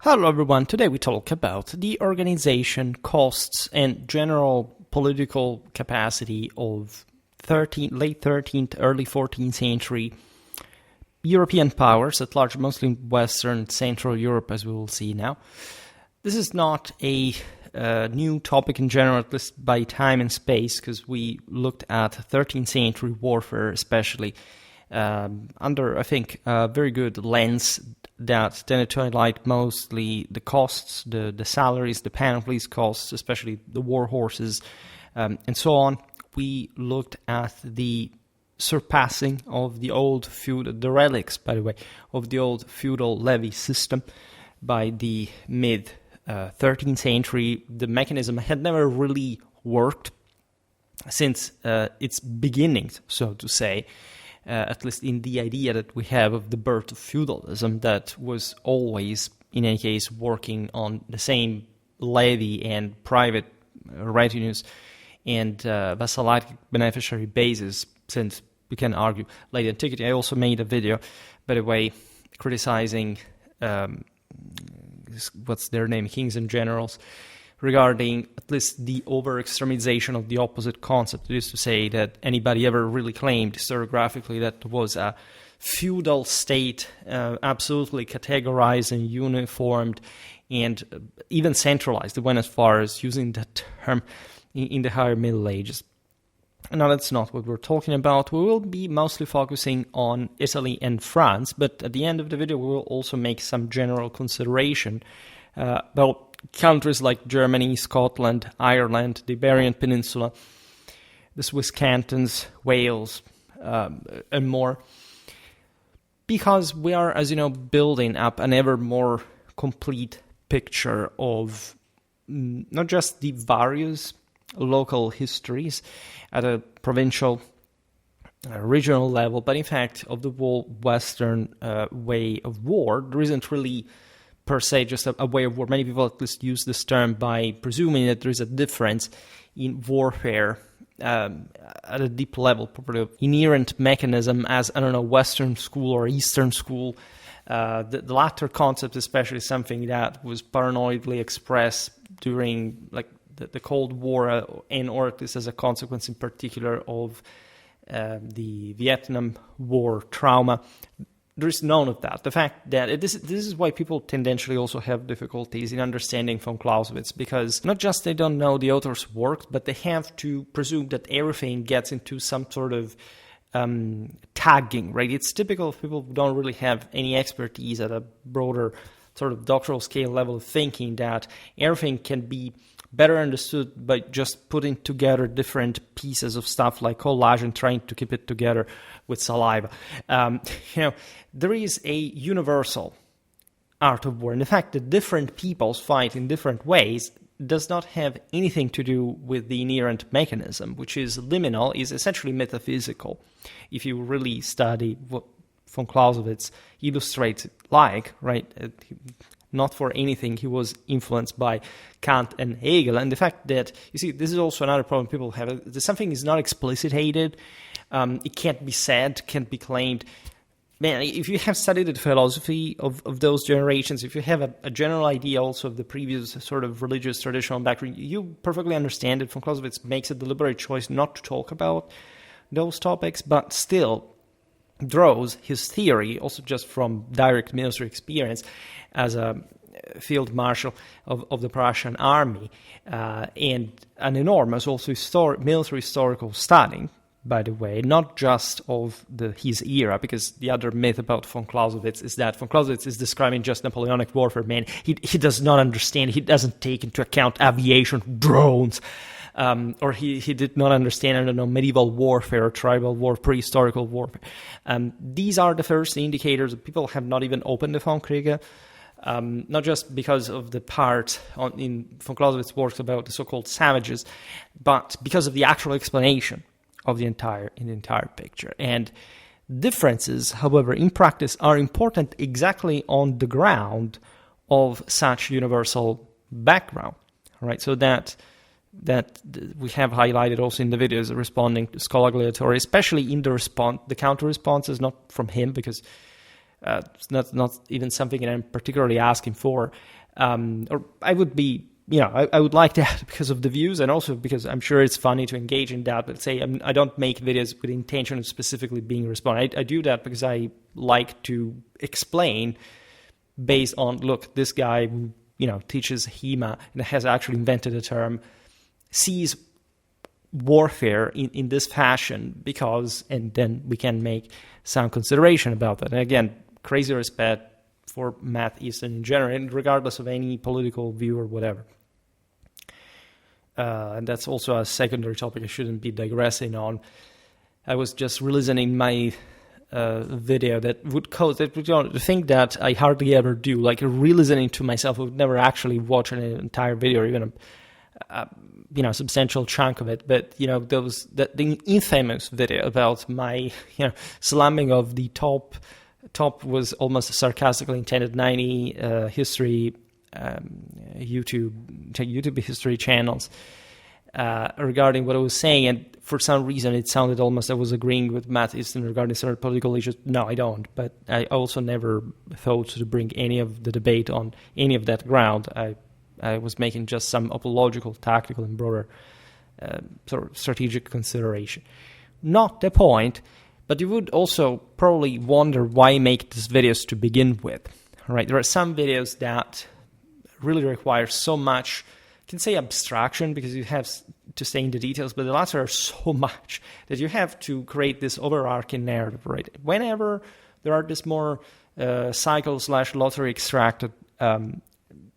Hello everyone, today we talk about the organization, costs, and general political capacity of late 13th, early 14th century European powers at large, mostly in Western Central Europe, as we will see now. This is not a new topic in general, at least by time and space, because we looked at 13th century warfare, especially under, I think, a very good lens that tended to highlight mostly the costs, the salaries, the panoplies costs, especially the war horses, and so on. We looked at the surpassing of the old feudal, the relics, by the way, of the old feudal levy system by the mid 13th century. The mechanism had never really worked since its beginnings, so to say. At least in the idea that we have of the birth of feudalism, that was always, in any case, working on the same levy and private retinues and vassalic beneficiary basis, since we can argue late antiquity. I also made a video, by the way, criticizing, what's their name, kings and generals, regarding at least the over-extremization of the opposite concept. It is to say that anybody ever really claimed historiographically that was a feudal state, absolutely categorized and uniformed and even centralized. It went as far as using that term in the higher Middle Ages. Now, that's not what we're talking about. We will be mostly focusing on Italy and France, but at the end of the video we will also make some general consideration about countries like Germany, Scotland, Ireland, the Iberian Peninsula, the Swiss cantons, Wales, and more. Because we are, as you know, building up an ever more complete picture of not just the various local histories at a provincial, regional level, but in fact of the whole Western way of war. There isn't really per se just a way of war. Many people at least use this term by presuming that there is a difference in warfare at a deep level, probably inherent mechanism as, I don't know, Western school or Eastern school. The latter concept especially something that was paranoidly expressed during like the Cold War, and or at least as a consequence in particular of the Vietnam War trauma. There is none of that. The fact that this is why people tendentially also have difficulties in understanding von Clausewitz, because not just they don't know the author's work, but they have to presume that everything gets into some sort of tagging, right? It's typical of people who don't really have any expertise at a broader sort of doctoral scale level of thinking, that everything can be better understood by just putting together different pieces of stuff like collage and trying to keep it together with saliva. There is a universal art of war, and the fact that different peoples fight in different ways does not have anything to do with the inherent mechanism, which is liminal, is essentially metaphysical. If you really study what von Clausewitz illustrates it like, right? Not for anything, he was influenced by Kant and Hegel. And the fact that, you see, this is also another problem people have. Something is not explicitated. It can't be said, can't be claimed. Man, if you have studied the philosophy of those generations, if you have a general idea also of the previous sort of religious traditional background, you perfectly understand that von Clausewitz makes a deliberate choice not to talk about those topics, but still draws his theory, also just from direct military experience, as a field marshal of the Prussian army, and an enormous also military historical study, by the way, not just of his era, because the other myth about von Clausewitz is that von Clausewitz is describing just Napoleonic warfare. Man, he does not understand, he doesn't take into account aviation, drones, or he did not understand, I don't know, medieval warfare or tribal war, prehistorical warfare. These are the first indicators that people have not even opened the von Kriege, not just because of the part in von Clausewitz's works about the so-called savages, but because of the actual explanation of the entire picture. And differences, however, in practice are important exactly on the ground of such universal background, right? So that we have highlighted also in the videos responding to Schola Gladiatori, especially in the counter responses, not from him, because It's not even something that I'm particularly asking for. Or I would be, I would like that because of the views, and also because I'm sure it's funny to engage in that. But say I don't make videos with the intention of specifically being responded. I do that because I like to explain based on, look, this guy who, teaches HEMA and has actually invented a term, sees warfare in this fashion and then we can make some consideration about that. And again, crazy respect for Matt Easton in general, and regardless of any political view or whatever. And that's also a secondary topic I shouldn't be digressing on. I was just releasing my video that would cause the thing that I hardly ever do, like re-listening to myself. I would never actually watch an entire video or even a substantial chunk of it. But the infamous video about my slamming of the top was almost sarcastically intended 90 history YouTube history channels regarding what I was saying, and for some reason it sounded almost I was agreeing with Matt Easton regarding certain political issues. No, I don't. But I also never thought to bring any of the debate on any of that ground. I was making just some apological, tactical, and broader sort of strategic consideration. Not the point, but you would also probably wonder why I make these videos to begin with. Right? There are some videos that really require so much, I can say abstraction because you have to stay in the details, but the latter are so much that you have to create this overarching narrative, right? Whenever there are this more cycle/lottery extracted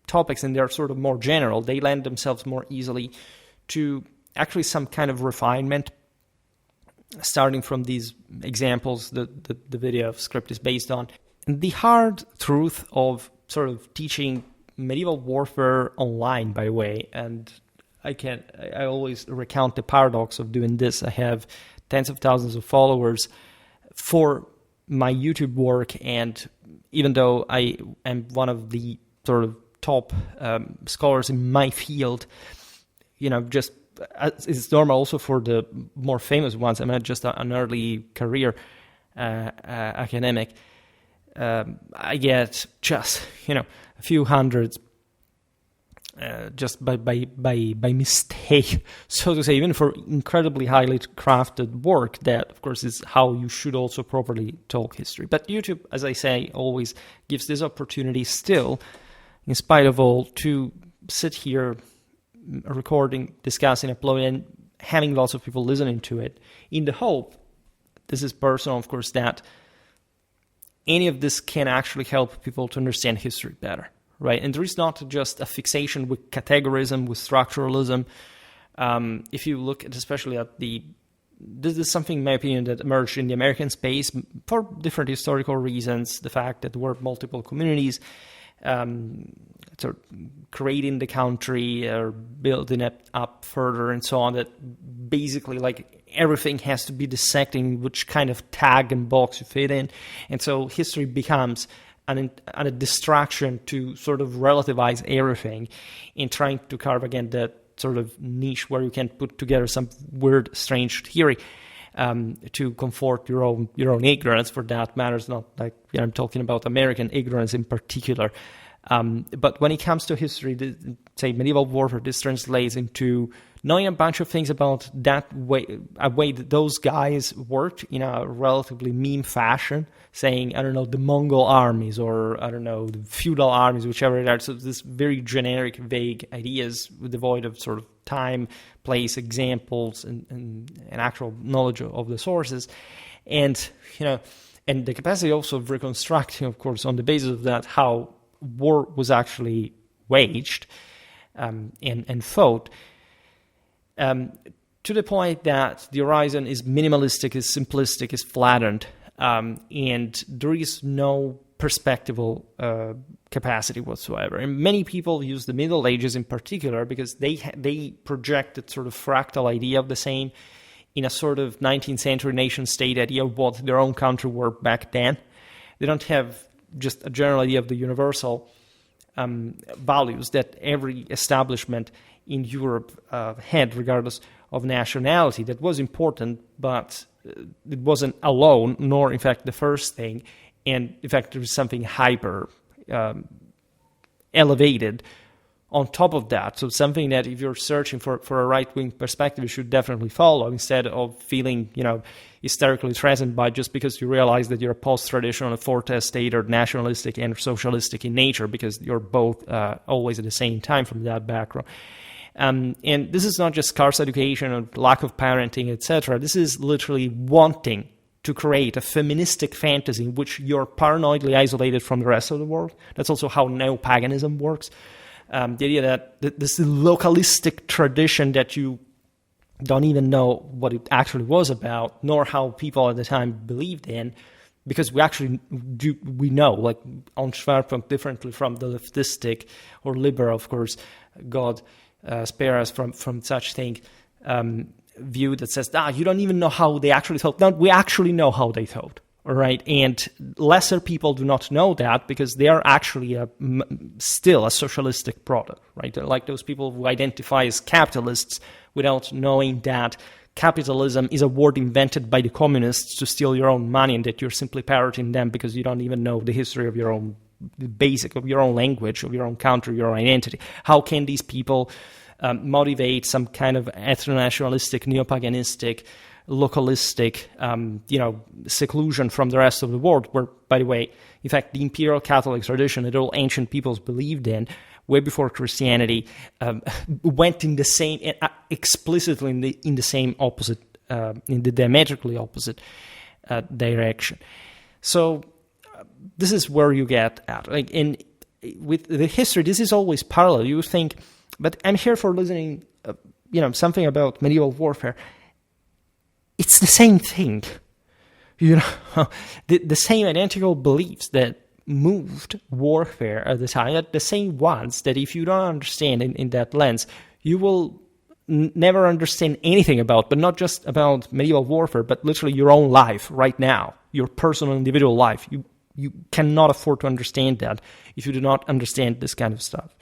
topics and they're sort of more general, they lend themselves more easily to actually some kind of refinement, starting from these examples that the video script is based on. And the hard truth of sort of teaching medieval warfare online, by the way, and I always recount the paradox of doing this. I have tens of thousands of followers for my YouTube work, and even though I am one of the sort of top scholars in my field, just it's normal also for the more famous ones. I'm not just an early career academic. I get just a few hundreds just by mistake, so to say, even for incredibly highly crafted work. That, of course, is how you should also properly talk history. But YouTube, as I say, always gives this opportunity still, in spite of all, to sit here recording, discussing, uploading, and having lots of people listening to it, in the hope, this is personal, of course, that any of this can actually help people to understand history better, right? And there is not just a fixation with categorism, with structuralism. If you look at, especially at this is something, in my opinion, that emerged in the American space for different historical reasons. The fact that there were multiple communities sort of creating the country or building it up further and so on, that basically like everything has to be dissecting which kind of tag and box you fit in. And so history becomes a distraction to sort of relativize everything in trying to carve, again, that sort of niche where you can put together some weird, strange theory to comfort your own ignorance, for that matter. It's not like I'm talking about American ignorance in particular. But when it comes to history, say medieval warfare, this translates into knowing a bunch of things about that way, a way that those guys worked in a relatively meme fashion, saying, I don't know, the Mongol armies, or I don't know, the feudal armies, whichever it are. So this very generic, vague ideas devoid of sort of time, place, examples, and actual knowledge of the sources. And, and the capacity also of reconstructing, of course, on the basis of that, how war was actually waged and fought, to the point that the horizon is minimalistic, is simplistic, is flattened, and there is no perspectival capacity whatsoever. And many people use the Middle Ages in particular because they projected sort of fractal idea of the same in a sort of 19th century nation-state idea of what their own country were back then. They don't have just a general idea of the universal values that every establishment in Europe had, regardless of nationality. That was important, but it wasn't alone, nor in fact the first thing. And in fact, there is something hyper elevated on top of that. So something that if you're searching for a right-wing perspective, you should definitely follow, instead of feeling, hysterically threatened by just because you realize that you're a post-traditional, forte state, or nationalistic and socialistic in nature, because you're both always at the same time from that background. And this is not just scarce education or lack of parenting, etc. This is literally wanting to create a feministic fantasy in which you're paranoidly isolated from the rest of the world. That's also how neo-paganism works. The idea that this localistic tradition that you don't even know what it actually was about, nor how people at the time believed in, because we know, like on Schwerpunkt, differently from the leftistic or liberal, of course, God spare us from such thing, view that says, you don't even know how they actually thought. No, we actually know how they thought. All right, and lesser people do not know that because they are actually still a socialistic product, right? They're like those people who identify as capitalists without knowing that capitalism is a word invented by the communists to steal your own money, and that you're simply parroting them because you don't even know the history of your own of your own language, of your own country, your own identity. How can these people motivate some kind of ethno-nationalistic, neo-paganistic, localistic, seclusion from the rest of the world, where, by the way, in fact, the imperial Catholic tradition that all ancient peoples believed in, way before Christianity, went in the same, explicitly in the same opposite, in the diametrically opposite direction. So this is where you get at. Like with the history, this is always parallel. You think, but I'm here for listening, something about medieval warfare. It's the same thing, the same identical beliefs that moved warfare at the time, are the same ones that if you don't understand in that lens, you will never understand anything about, but not just about medieval warfare, but literally your own life right now, your personal individual life. You cannot afford to understand that if you do not understand this kind of stuff.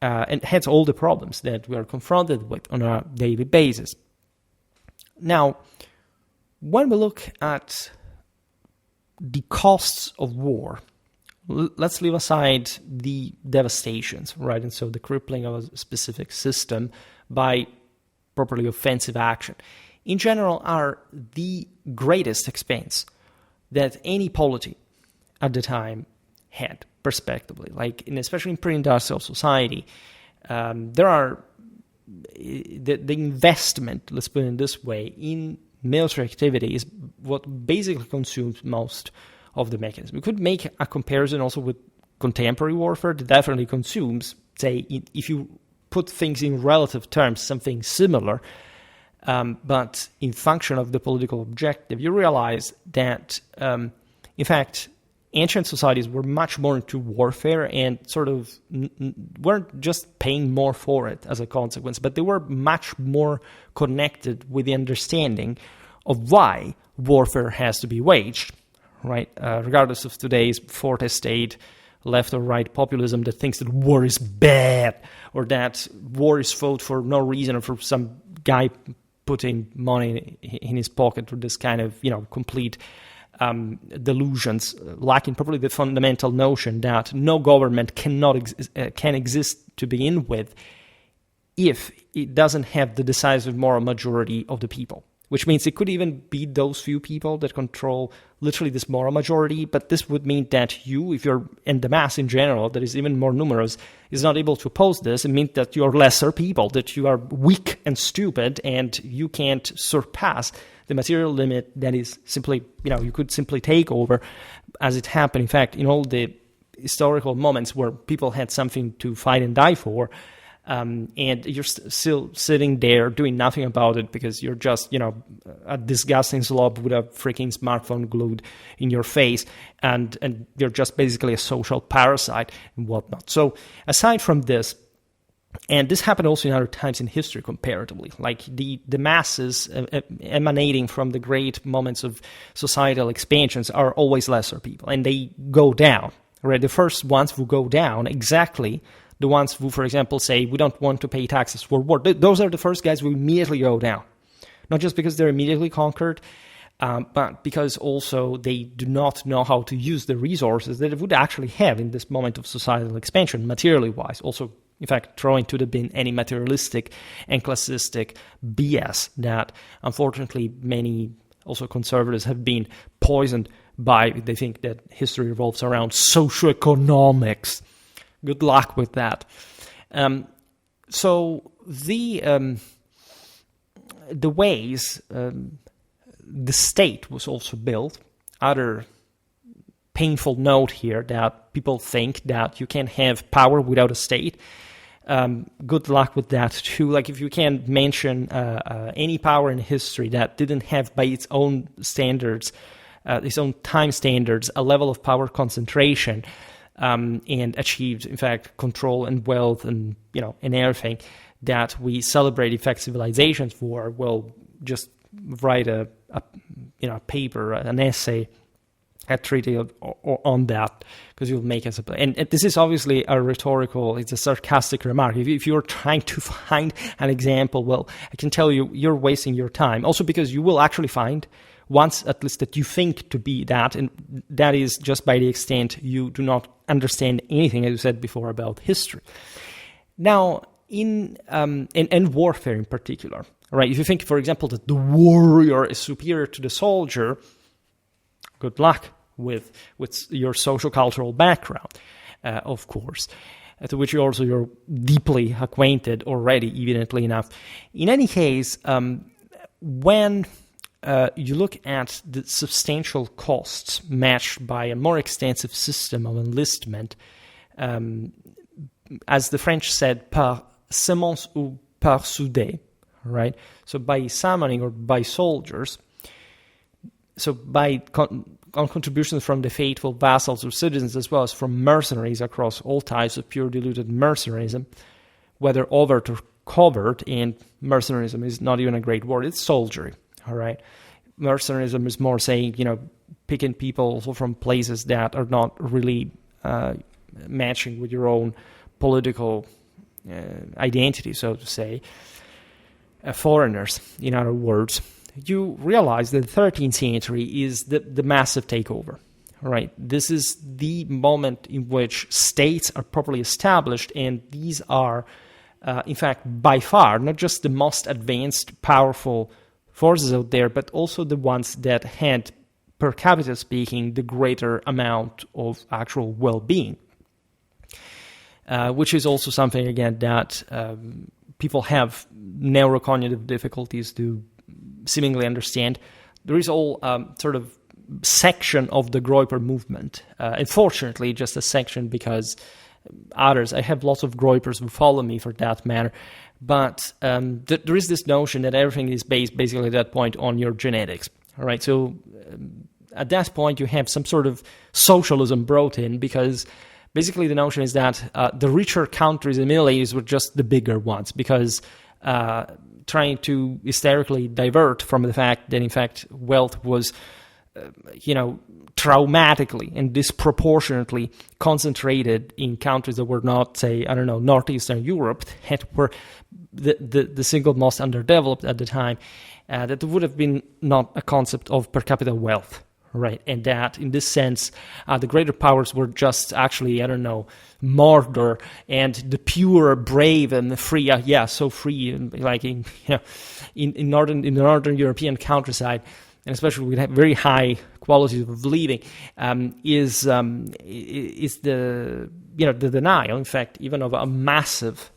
And hence all the problems that we are confronted with on a daily basis. Now, when we look at the costs of war, let's leave aside the devastations, right? And so the crippling of a specific system by properly offensive action, in general, are the greatest expense that any polity at the time had, prospectively. Like, especially in pre-industrial society, there are the investment, let's put it this way, in military activity is what basically consumes most of the mechanism. We could make a comparison also with contemporary warfare that definitely consumes, say, if you put things in relative terms, something similar, but in function of the political objective, you realize that, in fact, ancient societies were much more into warfare and sort of weren't just paying more for it as a consequence, but they were much more connected with the understanding of why warfare has to be waged, right? Regardless of today's forte state, left or right populism that thinks that war is bad or that war is fought for no reason or for some guy putting money in his pocket, or this kind of, complete delusions, lacking probably the fundamental notion that no government can exist to begin with if it doesn't have the decisive moral majority of the people. Which means it could even be those few people that control literally this moral majority, but this would mean that you, if you're in the mass in general, that is even more numerous, is not able to oppose this. It means that you're lesser people, that you are weak and stupid, and you can't surpass the material limit that is simply, you could simply take over, as it happened, in fact, in all the historical moments where people had something to fight and die for, and you're still sitting there doing nothing about it because you're just, a disgusting slob with a freaking smartphone glued in your face, and you're just basically a social parasite and whatnot. So aside from this, and this happened also in other times in history comparatively, like the masses emanating from the great moments of societal expansions are always lesser people, and they go down, right? The first ones who go down, exactly the ones who, for example, say, we don't want to pay taxes for war, those are the first guys who immediately go down. Not just because they're immediately conquered, but because also they do not know how to use the resources that it would actually have in this moment of societal expansion, materially wise. Also, in fact, throwing to the bin any materialistic and classistic BS that, unfortunately, many also conservatives have been poisoned by. They think that history revolves around socioeconomics. Good luck with that. So the ways the state was also built. Other painful note here that people think that you can't have power without a state. Good luck with that too. Like if you can't mention any power in history that didn't have by its own standards, its own time standards, a level of power concentration, and achieved, in fact, control and wealth and and everything that we celebrate, in fact, civilizations for, well, just write a paper, an essay, a treaty on that, because you'll make us and this is obviously a rhetorical, it's a sarcastic remark. If you're trying to find an example, well, I can tell you, you're wasting your time. Also because you will actually find once at least that you think to be that, and that is just by the extent you do not understand anything, as you said before, about history. Now, in warfare in particular, right? If you think, for example, that the warrior is superior to the soldier, good luck with your social-cultural background, of course, to which you're deeply acquainted already, evidently enough. In any case, when you look at the substantial costs matched by a more extensive system of enlistment, as the French said, par semence ou par soudé, right? So by summoning or by soldiers, so by on contributions from the faithful vassals or citizens, as well as from mercenaries across all types of pure diluted mercenarism, whether overt or covert, and mercenarism is not even a great word, it's soldiery, all right? Mercenarism is more saying, picking people also from places that are not really matching with your own political identity, so to say, foreigners, in other words. You realize that the 13th century is the massive takeover, right? This is the moment in which states are properly established, and these are, in fact, by far, not just the most advanced, powerful forces out there, but also the ones that had, per capita speaking, the greater amount of actual well-being, which is also something, again, that people have neurocognitive difficulties to seemingly understand. There is all sort of section of the Groyper movement. Unfortunately, just a section, because others, I have lots of Groypers who follow me for that matter, but there is this notion that everything is based basically at that point on your genetics. All right, so at that point you have some sort of socialism brought in, because basically the notion is that the richer countries in the Middle Ages were just the bigger ones, because trying to hysterically divert from the fact that, in fact, wealth was, traumatically and disproportionately concentrated in countries that were not, say, Northeastern Europe, that were the single most underdeveloped at the time, that would have been not a concept of per capita wealth, right? And that, in this sense, the greater powers were just actually, murder, and the pure, brave, and the free, so free, like in the northern European countryside, and especially with very high qualities of living, is the denial, in fact, even of a massive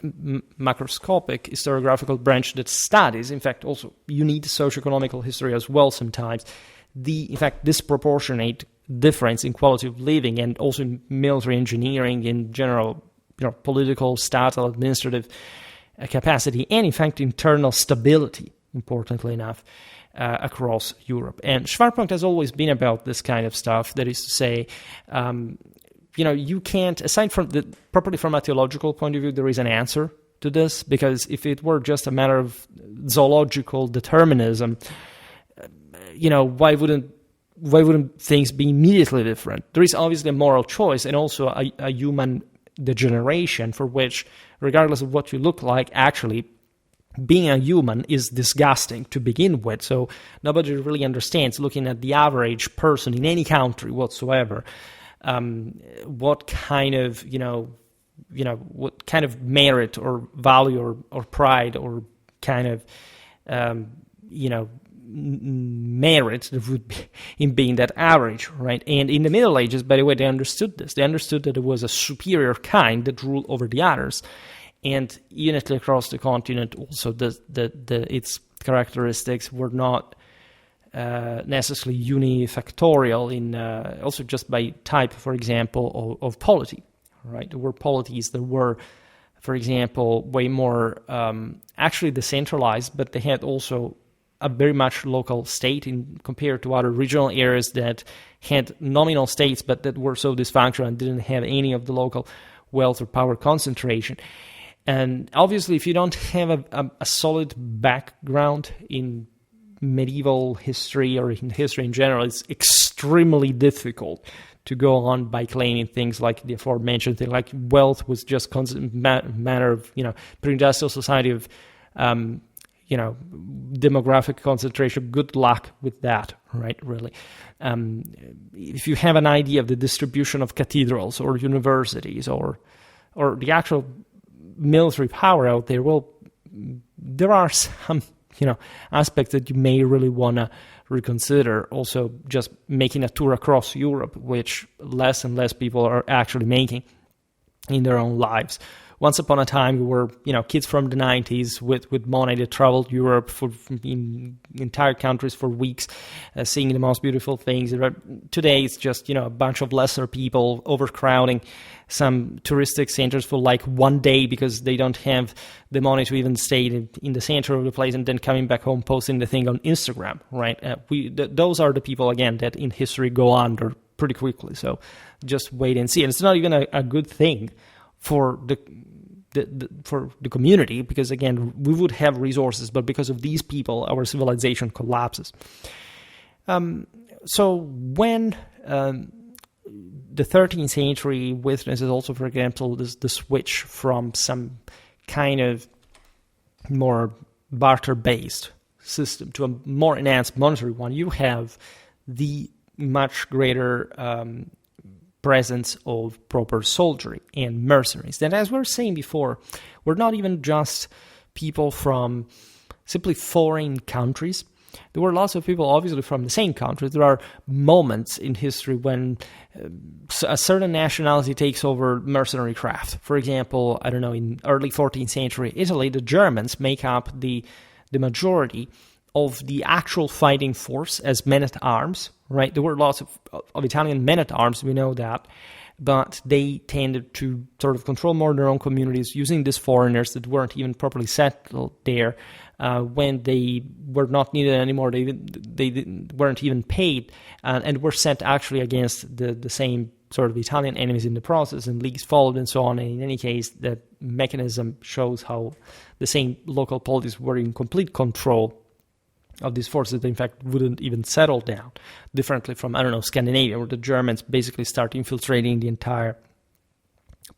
macroscopic historiographical branch that studies. In fact, also you need socioeconomical history as well sometimes. In fact, disproportionate difference in quality of living, and also in military engineering, in general, political, statal, administrative capacity, and in fact, internal stability, importantly enough, across Europe. And Schwerpunkt has always been about this kind of stuff. That is to say, you can't, aside from properly from a theological point of view, there is an answer to this, because if it were just a matter of zoological determinism, why wouldn't things be immediately different? There is obviously a moral choice, and also a human degeneration, for which, regardless of what you look like, actually, being a human is disgusting to begin with. So nobody really understands, looking at the average person in any country whatsoever, what kind of, what kind of merit or value or pride or kind of, merit there would be in being that average, right? And in the Middle Ages, by the way, they understood this. They understood that there was a superior kind that ruled over the others. And unity across the continent, also its characteristics were not necessarily unifactorial in also just by type, for example, of polity, right? There were polities that were, for example, way more actually decentralized, but they had also a very much local state compared to other regional areas that had nominal states, but that were so dysfunctional and didn't have any of the local wealth or power concentration. And obviously, if you don't have a solid background in medieval history or in history in general, it's extremely difficult to go on by claiming things like the aforementioned thing, like wealth was just constant matter of, pre-industrial society of, demographic concentration. Good luck with that, right? Really. If you have an idea of the distribution of cathedrals or universities or the actual military power out there, well, there are some, aspects that you may really want to reconsider. Also, just making a tour across Europe, which less and less people are actually making in their own lives. Once upon a time, we were, kids from the 90s with money that traveled Europe in entire countries for weeks, seeing the most beautiful things. Today, it's just, a bunch of lesser people overcrowding some touristic centers for like one day because they don't have the money to even stay in the center of the place, and then coming back home, posting the thing on Instagram, right? Those are the people, again, that in history go under pretty quickly. So just wait and see. And it's not even a good thing for the community, because again, we would have resources, but because of these people, our civilization collapses. So when the 13th century witnesses also, for example, the switch from some kind of more barter-based system to a more enhanced monetary one, you have the much greater presence of proper soldiery and mercenaries. Then, as we were saying before, we're not even just people from simply foreign countries. There were lots of people, obviously, from the same country. There are moments in history when a certain nationality takes over mercenary craft. For example, I don't know, in early 14th century Italy, the Germans make up the majority of the actual fighting force as men-at-arms, right? There were lots of Italian men-at-arms, we know that, but they tended to sort of control more their own communities using these foreigners that weren't even properly settled there. When they were not needed anymore, they weren't even paid, and were sent actually against the same sort of Italian enemies in the process, and leagues followed and so on. And in any case, that mechanism shows how the same local polities were in complete control of these forces that in fact wouldn't even settle down, differently from, Scandinavia, where the Germans basically start infiltrating the entire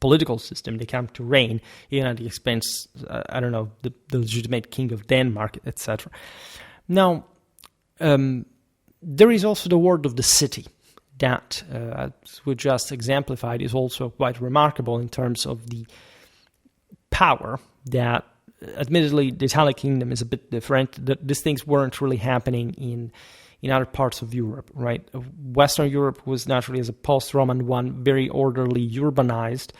political system. They come to reign, even at the expense, the legitimate king of Denmark, etc. Now, there is also the word of the city that, as we just exemplified, is also quite remarkable in terms of the power that, admittedly, the Italic kingdom is a bit different. These things weren't really happening in other parts of Europe, right? Western Europe was naturally, as a post-Roman one, very orderly, urbanized,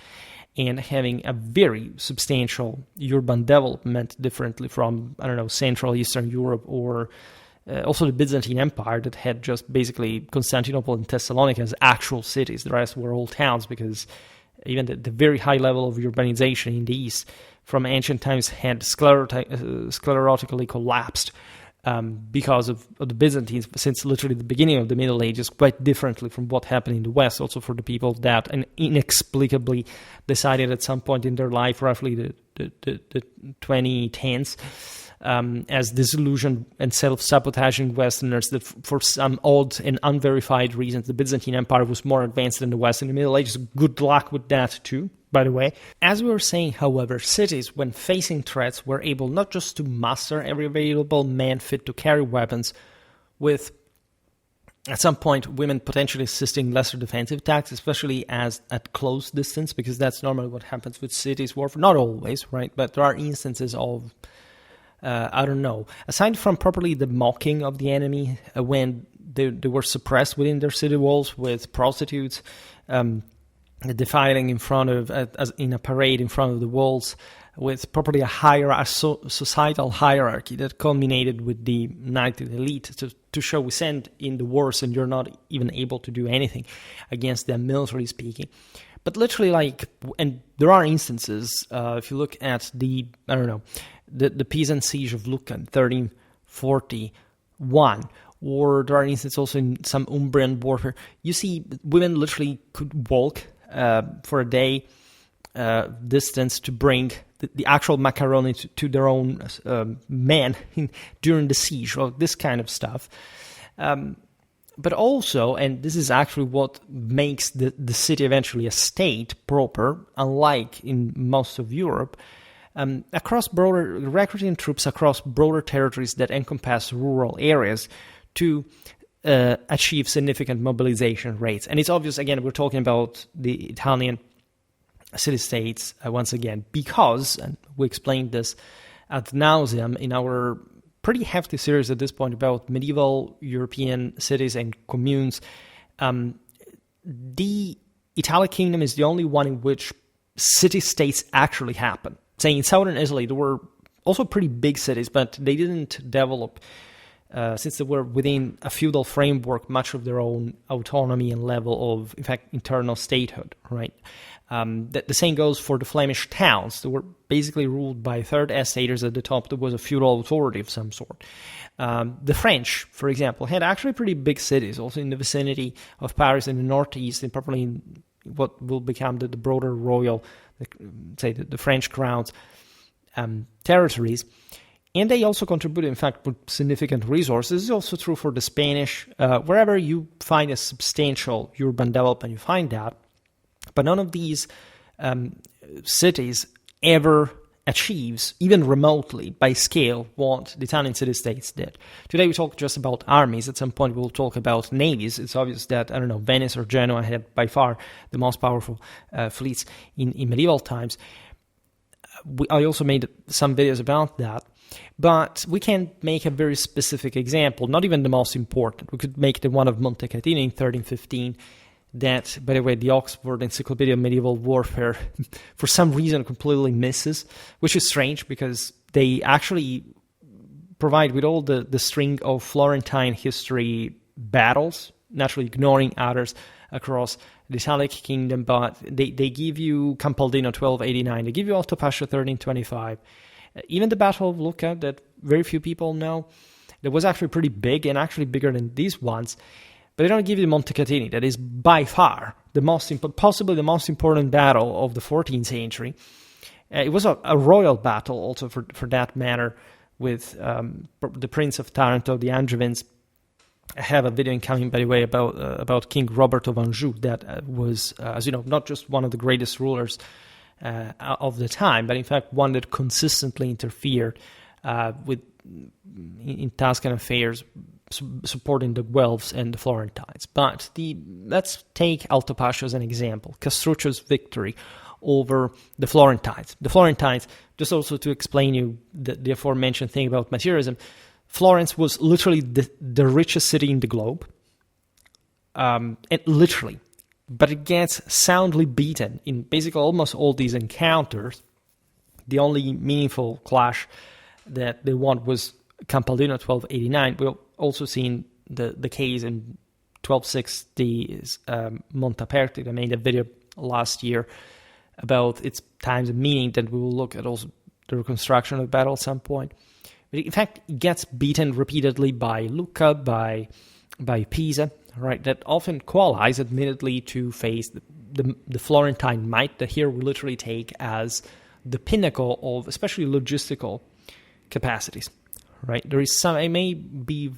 and having a very substantial urban development, differently from, Central Eastern Europe, or also the Byzantine Empire, that had just basically Constantinople and Thessalonica as actual cities. The rest were all towns, because even the very high level of urbanization in the East from ancient times had sclerotically collapsed because of the Byzantines, since literally the beginning of the Middle Ages, quite differently from what happened in the West, also for the people that inexplicably decided at some point in their life, roughly the 2010s, as disillusioned and self-sabotaging Westerners that for some odd and unverified reasons the Byzantine Empire was more advanced than the West in the Middle Ages. Good luck with that too, by the way. As we were saying, however, cities, when facing threats, were able not just to muster every available man fit to carry weapons, with at some point women potentially assisting lesser defensive attacks, especially as at close distance, because that's normally what happens with cities warfare. Not always, right? But there are instances of, I don't know, aside from properly the mocking of the enemy when they were suppressed within their city walls with prostitutes, defiling in front of, as in a parade in front of the walls, with properly a societal hierarchy that culminated with the knighted elite to show we send in the wars and you're not even able to do anything against them, military speaking. But literally, and there are instances, if you look at the peasant siege of Lucca in 1341, or there are instances also in some Umbrian warfare, you see women literally could walk for a day distance to bring the actual macaroni to their own men during the siege, or this kind of stuff. But also, and this is actually what makes the city eventually a state proper, unlike in most of Europe, recruiting troops across broader territories that encompass rural areas to achieve significant mobilization rates. And it's obvious, again, we're talking about the Italian city-states once again, because, and we explained this ad nauseum in our pretty hefty series at this point about medieval European cities and communes, the Italic kingdom is the only one in which city-states actually happen. Say in southern Italy, there were also pretty big cities, but they didn't develop, since they were within a feudal framework, much of their own autonomy and level of, in fact, internal statehood, right? The same goes for the Flemish towns. They were basically ruled by third estaters at the top. There was a feudal authority of some sort. The French, for example, had actually pretty big cities, also in the vicinity of Paris in the northeast, and probably in what will become the broader royal, the French crown's territories. And they also contributed, in fact, with significant resources. It's also true for the Spanish. Wherever you find a substantial urban development, you find that. But none of these cities ever achieves, even remotely, by scale, what the Italian city-states did. Today we talk just about armies. At some point we'll talk about navies. It's obvious that, Venice or Genoa had by far the most powerful fleets in medieval times. I also made some videos about that. But we can make a very specific example, not even the most important. We could make the one of Montecatini in 1315, that, by the way, the Oxford Encyclopedia of Medieval Warfare, for some reason, completely misses, which is strange because they actually provide with all the string of Florentine history battles, naturally ignoring others across the Italic kingdom, but they give you Campaldino 1289, they give you Altopascio 1325, even the Battle of Lucca that very few people know, that was actually pretty big and actually bigger than these ones. But they don't give you Montecatini, that is by far possibly the most important battle of the 14th century. It was a royal battle also for that matter, with the Prince of Taranto, the Angevins. I have a video incoming, by the way, about King Robert of Anjou, that was, as you know, not just one of the greatest rulers of the time, but in fact one that consistently interfered in Tuscan affairs, supporting the Guelphs and the Florentines. But let's take Altopascio as an example. Castruccio's victory over the Florentines. The Florentines, just also to explain you the aforementioned thing about materialism, Florence was literally the richest city in the globe. And literally. But it gets soundly beaten in basically almost all these encounters. The only meaningful clash that they won was Campaldino 1289. We've also seen the case in 1260's Montaperti. I made a video last year about its times and meaning, that we will look at also the reconstruction of the battle at some point. But in fact, it gets beaten repeatedly by Lucca, by Pisa, right? That often coalesce, admittedly, to face the Florentine might that here we literally take as the pinnacle of, especially logistical capacities, right? There is some, it may be,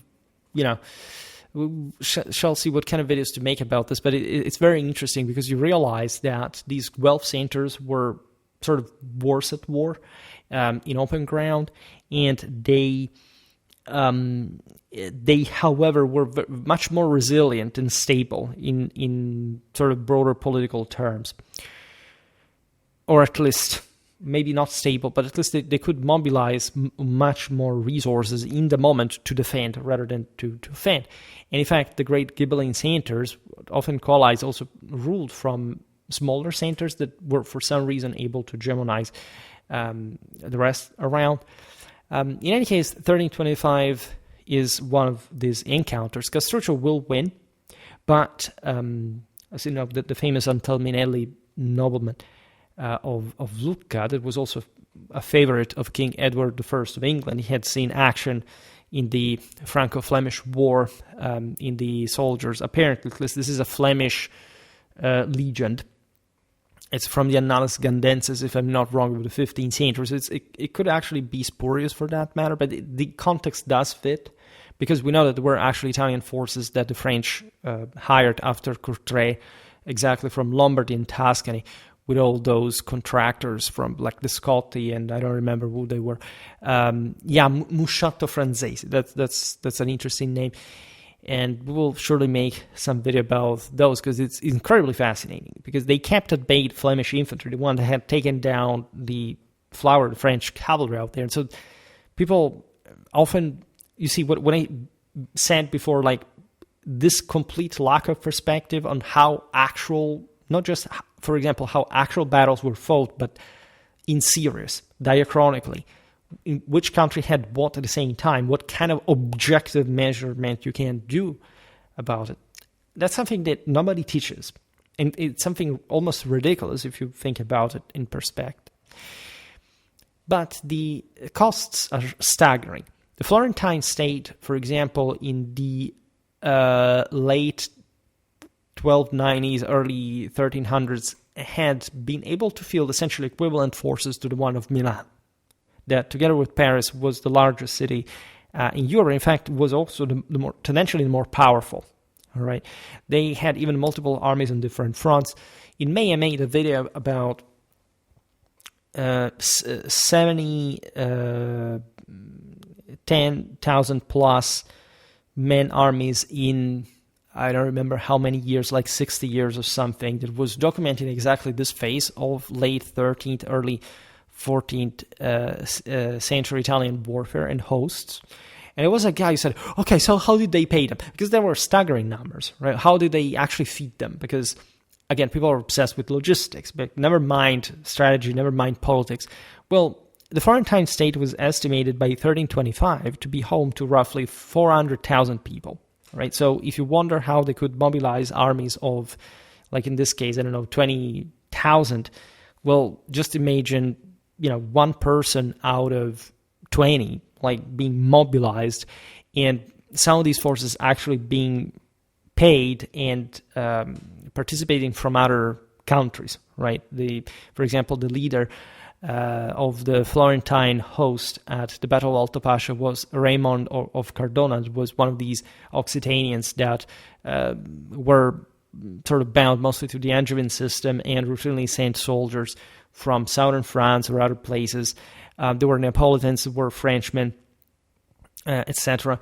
we shall see what kind of videos to make about this, but it's very interesting because you realize that these wealth centers were sort of wars at war in open ground, and they however were much more resilient and stable in sort of broader political terms, or at least maybe not stable, but at least they could mobilize much more resources in the moment to defend rather than to offend. And in fact, the great Ghibelline centers, often collies, also ruled from smaller centers that were for some reason able to hegemonize the rest around. In any case, 1325 is one of these encounters. Castruccio will win, but as you know, the famous Antalminelli nobleman of Lucca, that was also a favorite of King Edward I of England. He had seen action in the Franco-Flemish War, in the soldiers. Apparently, at least this is a Flemish legend. It's from the Annales Gandenses, if I'm not wrong, of the 15th century. So it could actually be spurious for that matter, but the context does fit, because we know that there were actually Italian forces that the French hired after Courtrai, exactly from Lombardy and Tuscany, with all those contractors from like the Scotti, and I don't remember who they were. Musciato Franzese. That's an interesting name. And we will surely make some video about those, because it's incredibly fascinating, because they kept at bay Flemish infantry, the one that had taken down the flowered French cavalry out there. And so people often, you see, what I said before, like this complete lack of perspective on how actual, not just, for example, how actual battles were fought, but in series, diachronically, in which country had what at the same time, what kind of objective measurement you can do about it. That's something that nobody teaches. And it's something almost ridiculous if you think about it in perspective. But the costs are staggering. The Florentine state, for example, in the late 1290s, early 1300s, had been able to field essentially equivalent forces to the one of Milan, that together with Paris was the largest city in Europe. In fact, was also potentially the more powerful. All right, they had even multiple armies on different fronts. In May, I made a video about 10,000 plus men armies in, I don't remember how many years, like 60 years or something, that was documenting exactly this phase of late 13th, early 14th century Italian warfare and hosts. And it was a guy who said, okay, so how did they pay them? Because there were staggering numbers, right? How did they actually feed them? Because, again, people are obsessed with logistics, but never mind strategy, never mind politics. Well, the Florentine state was estimated by 1325 to be home to roughly 400,000 people, right? So if you wonder how they could mobilize armies of, like in this case, 20,000, well, just imagine, one person out of 20, like being mobilized, and some of these forces actually being paid and participating from other countries, right? For example, the leader of the Florentine host at the Battle of Altopascio was Raymond of Cardona, was one of these Occitanians that were sort of bound mostly to the Angevin system and routinely sent soldiers from southern France or other places. There were Neapolitans, there were Frenchmen, etc.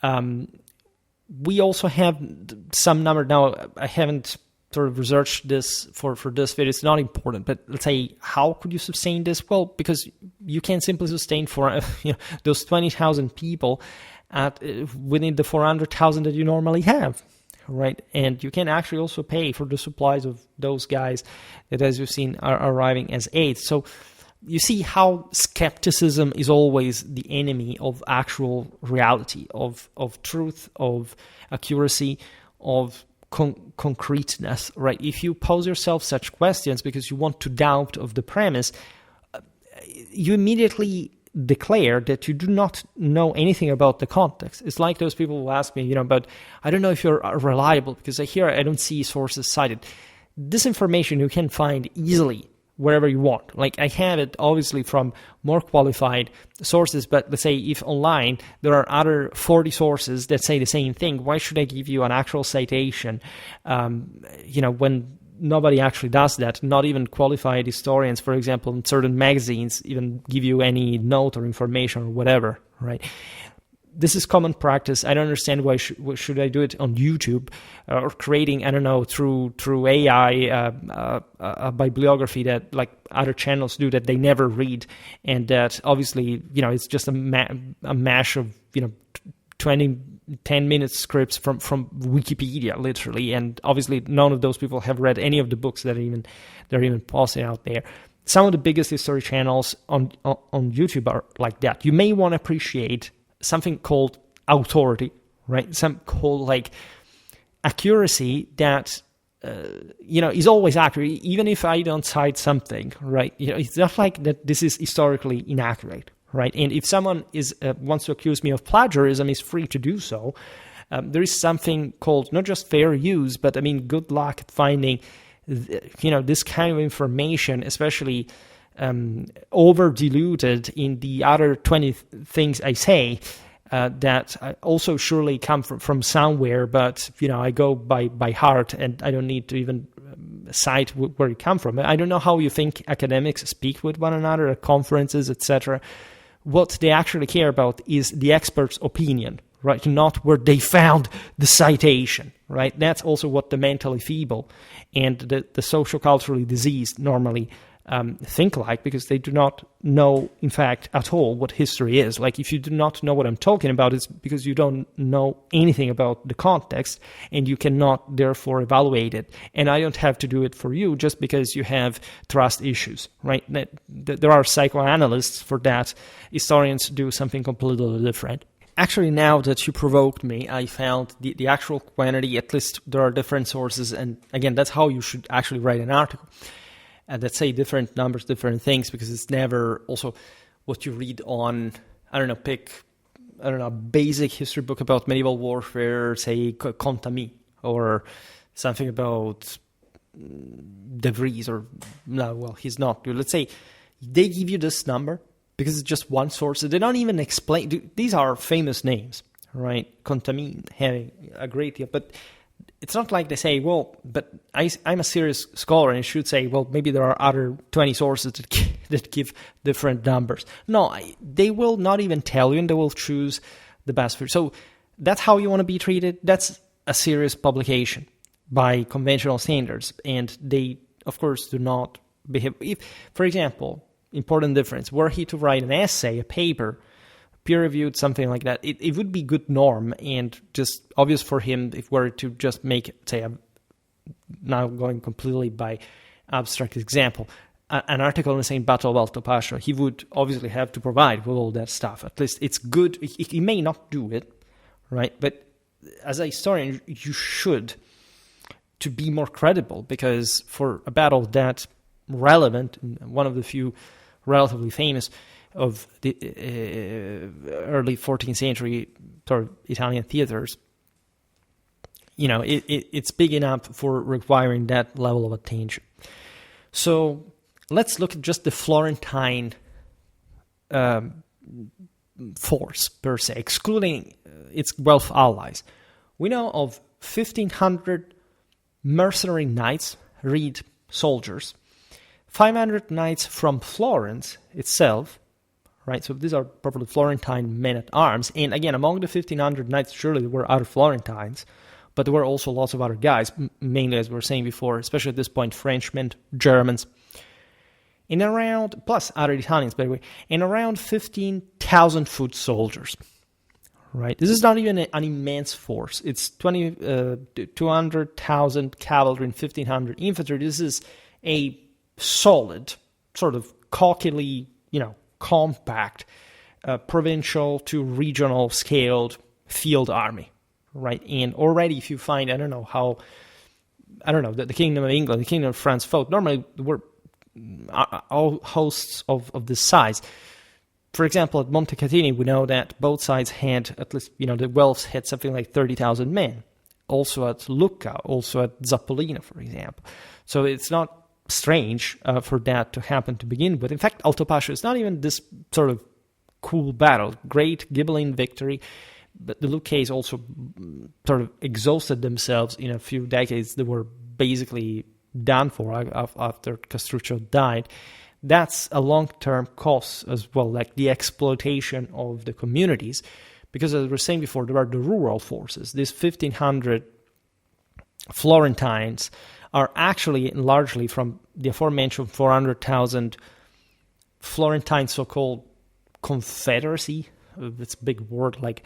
We also have some number. Now, I haven't sort of researched this for this video. It's not important, but let's say, how could you sustain this? Well, because you can simply sustain for those 20,000 people within the 400,000 that you normally have, right? And you can actually also pay for the supplies of those guys that, as you've seen, are arriving as aids. So you see how skepticism is always the enemy of actual reality, of truth, of accuracy, of concreteness, right? If you pose yourself such questions because you want to doubt of the premise, you immediately declare that you do not know anything about the context. It's like those people who ask me, but I don't know if you're reliable because I don't see sources cited. This information you can find easily wherever you want. Like, I have it obviously from more qualified sources, but let's say if online there are other 40 sources that say the same thing, why should I give you an actual citation, when nobody actually does that? Not even qualified historians, for example, in certain magazines even give you any note or information or whatever, right? This is common practice. I don't understand why should I do it on YouTube or creating, I don't know, through AI a bibliography that like other channels do that they never read, and that obviously, it's just a mash of 10-minute scripts from Wikipedia, literally, and obviously none of those people have read any of the books that are even posted out there. Some of the biggest history channels on YouTube are like that. You may want to appreciate something called authority, right? Some called like accuracy that is always accurate, even if I don't cite something, right? It's not like that this is historically inaccurate, right? And if someone wants to accuse me of plagiarism, is free to do so. There is something called not just fair use, but I mean, good luck at finding, this kind of information, especially over diluted in the other 20 things I say, that also surely come from somewhere, but I go by heart, and I don't need to even cite where it come from. I don't know how you think academics speak with one another at conferences, etc. What they actually care about is the expert's opinion, right? Not where they found the citation, right? That's also what the mentally feeble and the social-culturally diseased normally think like, because they do not know, in fact, at all what history is. Like, if you do not know what I'm talking about, it's because you don't know anything about the context, and you cannot therefore evaluate it. And I don't have to do it for you just because you have trust issues, right? There are psychoanalysts for that. Historians do something completely different. Actually, now that you provoked me, I found the actual quantity. At least there are different sources, and again, that's how you should actually write an article. That say different numbers, different things, because it's never also what you read on, a basic history book about medieval warfare, say Contami, or something about De Vries, or, no, well, he's not. Let's say they give you this number because it's just one source. They don't even explain. These are famous names, right? Contami having a great deal, but it's not like they say, well, but I'm a serious scholar, and I should say, well, maybe there are other 20 sources that give different numbers. No, they will not even tell you, and they will choose the best for you. So that's how you want to be treated. That's a serious publication by conventional standards, and they, of course, do not behave. If, for example, important difference, were he to write an essay, a paper, peer-reviewed, something like that, it would be good norm and just obvious for him if were to just make, say, now going completely by abstract example, an article in the same Battle of Altopascio, he would obviously have to provide with all that stuff. At least it's good. He may not do it, right? But as a historian, you should, to be more credible, because for a battle that relevant, one of the few relatively famous of the early 14th century sort of Italian theaters, it's big enough for requiring that level of attention. So let's look at just the Florentine force per se, excluding its Guelph allies. We know of 1,500 mercenary knights, read soldiers, 500 knights from Florence itself, right? So these are probably Florentine men-at-arms. And again, among the 1,500 knights, surely there were other Florentines, but there were also lots of other guys, mainly, as we were saying before, especially at this point, Frenchmen, Germans, and around, plus other Italians, by the way, and around 15,000 foot soldiers, right? This is not even an immense force. It's 200,000 cavalry and 1,500 infantry. This is a solid, sort of cockily, compact, provincial to regional scaled field army, right? And already if you find, the Kingdom of England, the Kingdom of France fought, normally there were all hosts of this size. For example, at Montecatini, we know that both sides had, at least, the Guelphs had something like 30,000 men. Also at Lucca, also at Zappolina, for example. So it's not strange for that to happen to begin with. In fact, Altopascio is not even this sort of cool battle. Great Ghibelline victory, but the Lucchese also sort of exhausted themselves in a few decades. They were basically done for after Castruccio died. That's a long-term cost as well, like the exploitation of the communities, because as we were saying before, there are the rural forces. These 1,500 Florentines are actually largely from the aforementioned 400,000 Florentine so-called confederacy. It's a big word, like,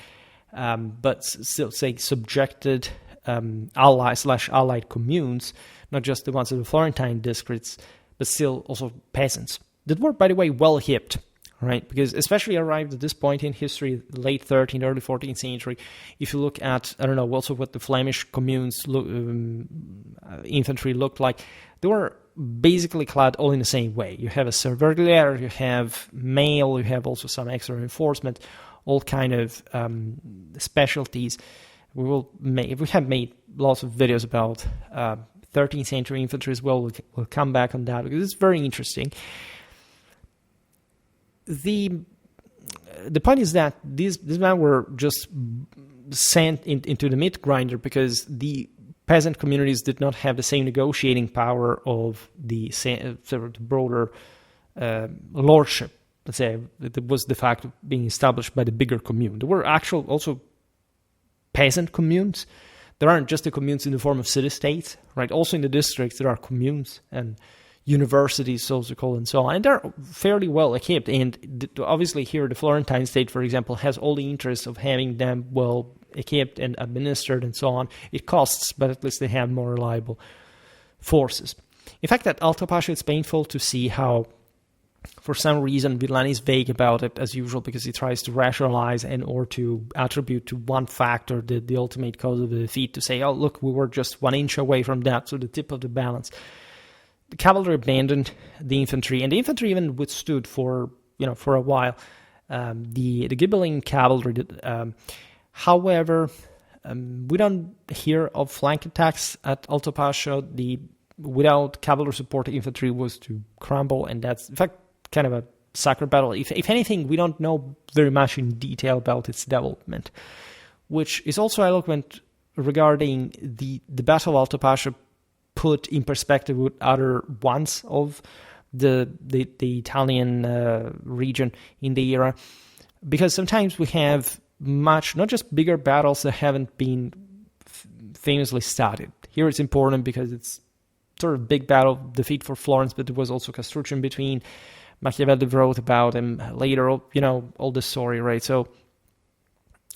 but still say subjected allied communes, not just the ones of the Florentine districts, but still also peasants that were, by the way, well hipped, right? Because especially arrived at this point in history, late 13th, early 14th century, if you look at, I don't know, also what the Flemish communes infantry looked like, they were basically clad all in the same way. You have a servilier, you have mail, you have also some extra reinforcement, all kind of specialties. We have made lots of videos about 13th century infantry as well. We'll come back on that because it's very interesting. The point is that these men were just sent into the meat grinder because the peasant communities did not have the same negotiating power of the broader lordship. Let's say it was the fact of being established by the bigger commune. There were actual also peasant communes. There aren't just the communes in the form of city-states, right? Also in the districts, there are communes and universities, so to call, and so on. And they're fairly well equipped. And obviously here, the Florentine state, for example, has all the interest of having them well equipped and administered and so on. It costs, but at least they have more reliable forces. In fact, at Altopascio, it's painful to see how, for some reason, Villani is vague about it, as usual, because he tries to rationalize and or to attribute to one factor the ultimate cause of the defeat, to say, oh, look, we were just 1 inch away from that, so the tip of the balance. The cavalry abandoned the infantry, and the infantry even withstood for a while. The Ghibelline cavalry did. However, we don't hear of flank attacks at Altopascio. Without cavalry support, the infantry was to crumble, and that's, in fact, kind of a sucker battle. If anything, we don't know very much in detail about its development, which is also eloquent regarding the Battle of Altopascio put in perspective with other ones of the Italian region in the era, because sometimes we have not just bigger battles that haven't been famously studied. Here it's important because it's sort of big battle defeat for Florence, but there was also Castruccio in between. Machiavelli wrote about him later, all the story, right? So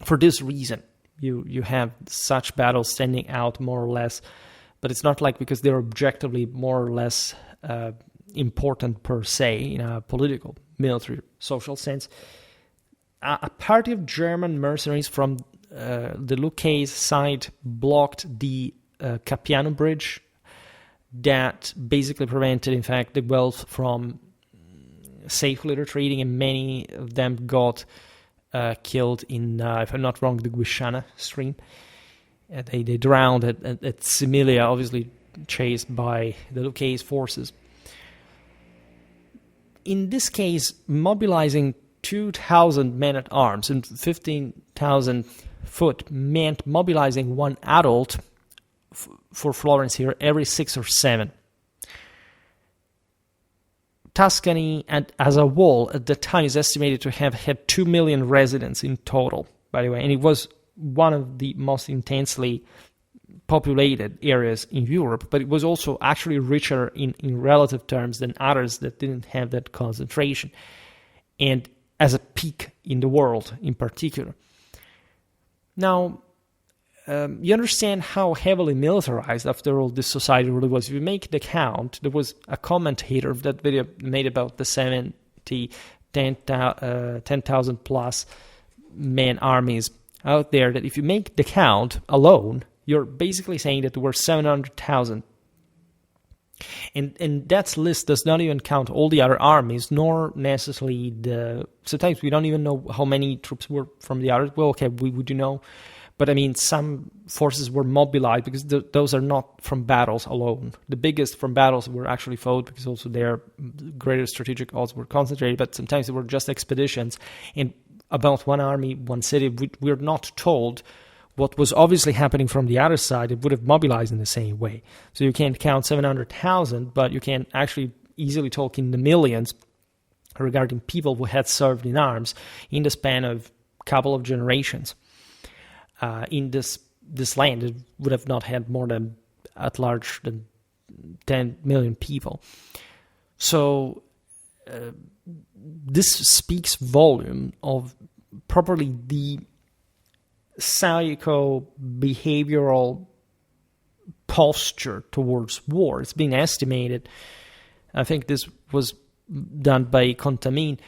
for this reason, you have such battles standing out more or less, but it's not like because they're objectively more or less important per se in a political, military, social sense. A party of German mercenaries from the Lucchese side blocked the Capiano Bridge that basically prevented, in fact, the Guelphs from safely retreating, and many of them got killed in, if I'm not wrong, the Guisciana stream. They drowned at Similia, obviously chased by the Lucchese forces. In this case, mobilizing 2,000 men-at-arms and 15,000 foot meant mobilizing one adult for Florence here every 6 or 7. Tuscany, and as a whole, at the time is estimated to have had 2 million residents in total, by the way, and it was one of the most intensely populated areas in Europe, but it was also actually richer in relative terms than others that didn't have that concentration, and as a peak in the world in particular. Now, you understand how heavily militarized, after all, this society really was. If you make the count, there was a commentator of that video made about the 10,000 plus man armies out there, that if you make the count alone, you're basically saying that there were 700,000. And that list does not even count all the other armies, nor necessarily sometimes we don't even know how many troops were from the others. Well, okay, we do know. But I mean, some forces were mobilized because those are not from battles alone. The biggest from battles were actually fought because also their greater strategic odds were concentrated, but sometimes they were just expeditions. And about one army, one city, we're not told what was obviously happening from the other side. It would have mobilized in the same way. So you can't count 700,000, but you can actually easily talk in the millions regarding people who had served in arms in the span of a couple of generations. In this land, it would have not had more than, at large, than 10 million people. So this speaks volume of probably the psycho-behavioral posture towards war. It's been estimated, I think this was done by Contamine,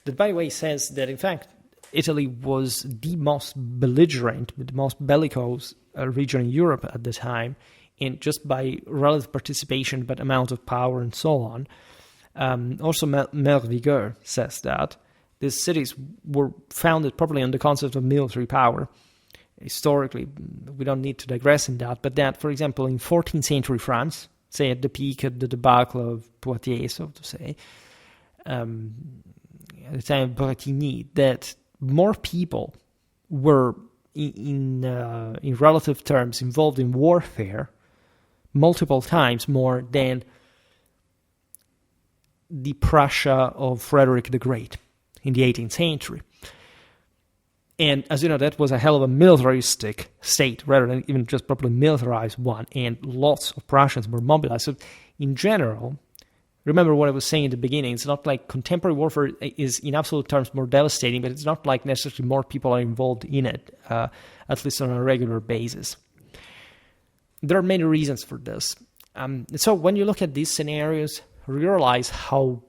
that by the way says that in fact Italy was the most belligerent, the most bellicose region in Europe at the time, and just by relative participation, but amount of power and so on. Also, Mervigueur says that these cities were founded probably on the concept of military power. Historically, we don't need to digress in that, but that, for example, in 14th century France, say at the peak of the debacle of Poitiers, so to say, at the time of Bretigny, that more people were, in relative terms, involved in warfare multiple times more than the Prussia of Frederick the Great in the 18th century. And as you know, that was a hell of a militaristic state rather than even just properly militarized one, and lots of Prussians were mobilized. So in general, remember what I was saying in the beginning, it's not like contemporary warfare is in absolute terms more devastating, but it's not like necessarily more people are involved in it, at least on a regular basis. There are many reasons for this. So when you look at these scenarios, realize how